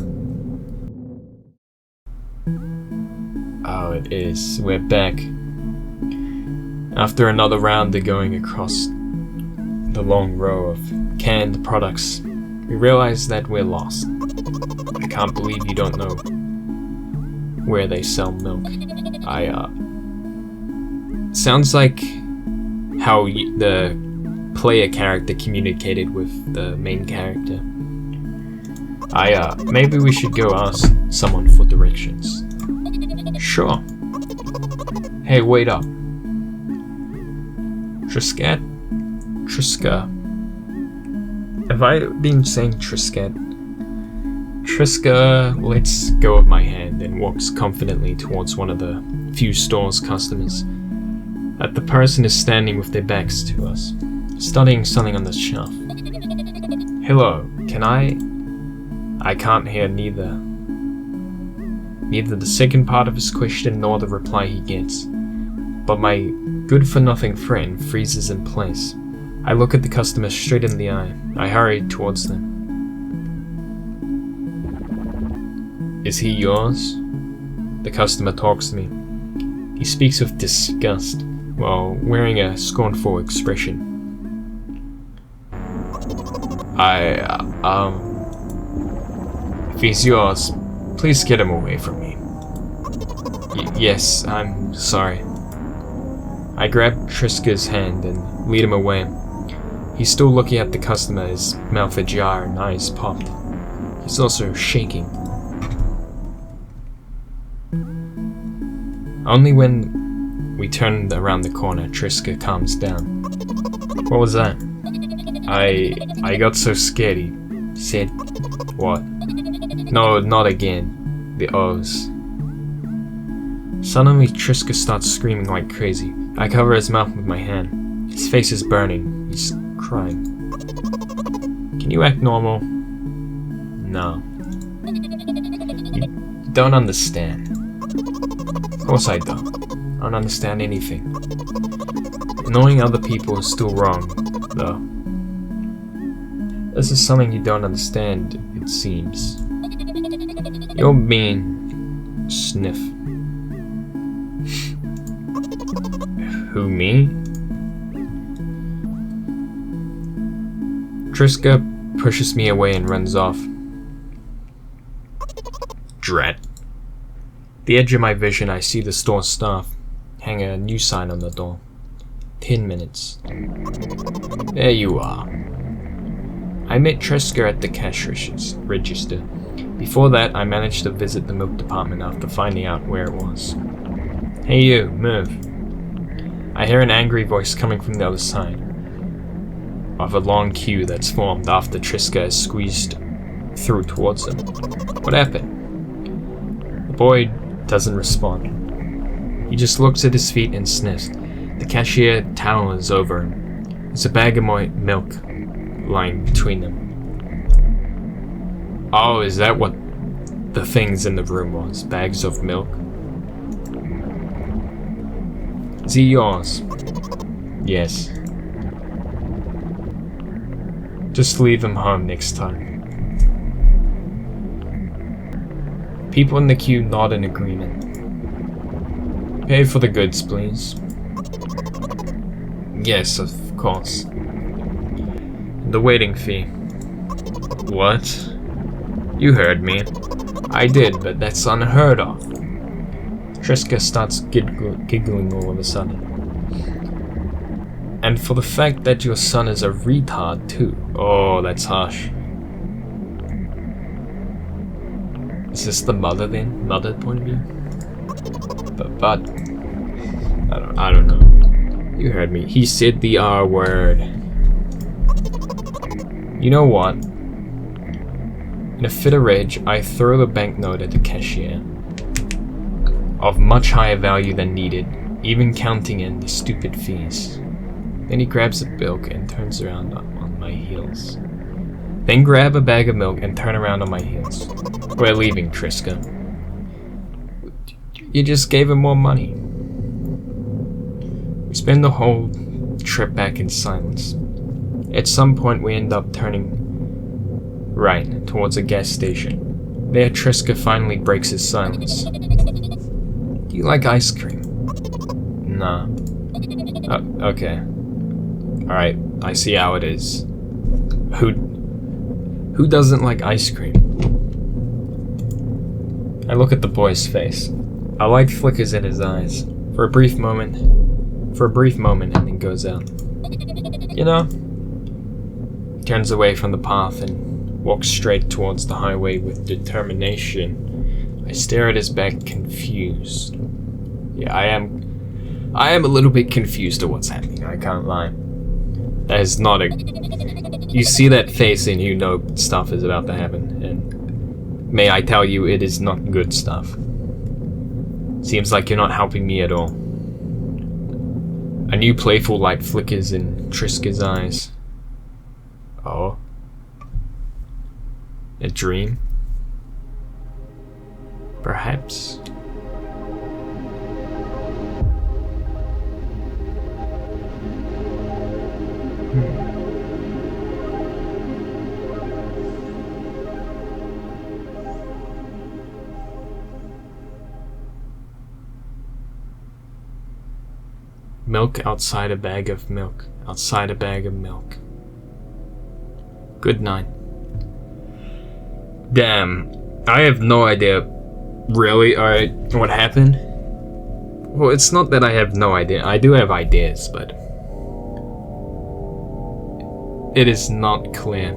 Oh, it is. We're back. After another round of going across the long row of canned products, we realize that we're lost. I can't believe you don't know where they sell milk. Sounds like how the player character communicated with the main character. Maybe we should go ask someone for directions. Sure. Hey, wait up. Trisket? Triska. Have I been saying Trisket? Triska lets go of my hand and walks confidently towards one of the few store's customers. That the person is standing with their backs to us, studying something on the shelf. Hello, can I can't hear neither the second part of his question nor the reply he gets. But my good-for-nothing friend freezes in place. I look at the customer straight in the eye. I hurry towards them. Is he yours? The customer talks to me. He speaks with disgust while wearing a scornful expression. If he's yours, please get him away from me. Yes, I'm sorry. I grab Triska's hand and lead him away. He's still looking at the customer, his mouth ajar and eyes popped. He's also shaking. Only when we turn around the corner, Triska calms down. What was that? I got so scared, he said. What? No, not again. The O's. Suddenly, Triska starts screaming like crazy. I cover his mouth with my hand. His face is burning. He's crying. Can you act normal? No. You don't understand. Of course I don't. I don't understand anything. Annoying other people is still wrong, though. This is something you don't understand, it seems. You're mean. Sniff. Who, me? Triska pushes me away and runs off. Drat. The edge of my vision, I see the store staff hang a new sign on the door. 10 minutes. There you are. I met Triska at the cash register. Before that, I managed to visit the milk department after finding out where it was. Hey you, move. I hear an angry voice coming from the other side of a long queue that's formed after Triska has squeezed through towards him. What happened? The boy doesn't respond. He just looks at his feet and sniffs. The cashier towers over him. There's a bag of milk lying between them. Oh, is that what the things in the room was? Bags of milk? Is he yours? Yes. Just leave him home next time. People in the queue nod in agreement. Pay for the goods, please. Yes, of course. The waiting fee. What? You heard me. I did, but that's unheard of. Triska starts giggling all of a sudden. And for the fact that your son is a retard too. Oh, that's harsh. Is this the mother then? Mother point of view? But I don't know. You heard me. He said the R word. You know what? In a fit of rage, I throw the banknote at the cashier. Of much higher value than needed, even counting in the stupid fees. Then he grabs the milk and turns around on my heels. Then grab a bag of milk and turn around on my heels. We're leaving, Triska. You just gave him more money. We spend the whole trip back in silence. At some point we end up turning right towards a gas station. There Triska finally breaks his silence. Do you like ice cream? Nah. Okay. Alright, I see how it is. Who doesn't like ice cream? I look at the boy's face. A light flickers in his eyes. For a brief moment, and then goes out. You know? He turns away from the path and walks straight towards the highway with determination. I stare at his back, confused. Yeah, I am a little bit confused at what's happening, I can't lie. That is not a... You see that face and you know stuff is about to happen, and may I tell you, it is not good stuff. Seems like you're not helping me at all. A new playful light flickers in Triska's eyes. Oh. A dream? Perhaps. Milk outside a bag of milk. Outside a bag of milk. Good night. Damn. I have no idea. Really? Alright, what happened? Well, it's not that I have no idea. I do have ideas, but it is not clear.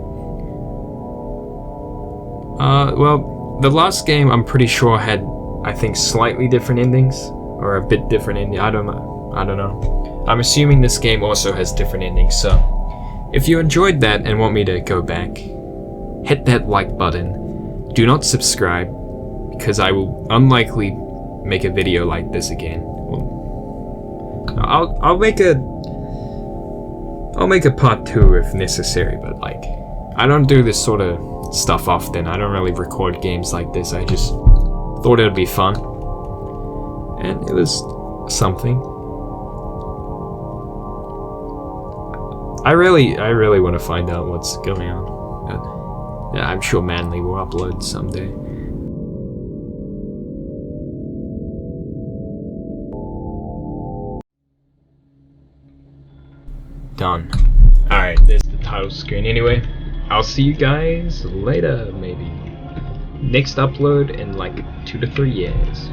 Well, the last game I'm pretty sure had, I think, slightly different endings. Or a bit different ending. I don't know. I'm assuming this game also has different endings, so if you enjoyed that and want me to go back, hit that like button. Do not subscribe, because I will unlikely make a video like this again. Well, I'll make a part 2 if necessary, but like, I don't do this sort of stuff often. I don't really record games like this. I just thought it would be fun, and it was something. I really want to find out what's going on. Yeah, I'm sure Manly will upload someday. Done. Alright, there's the title screen. Anyway, I'll see you guys later, maybe. next upload in like 2 to 3 years.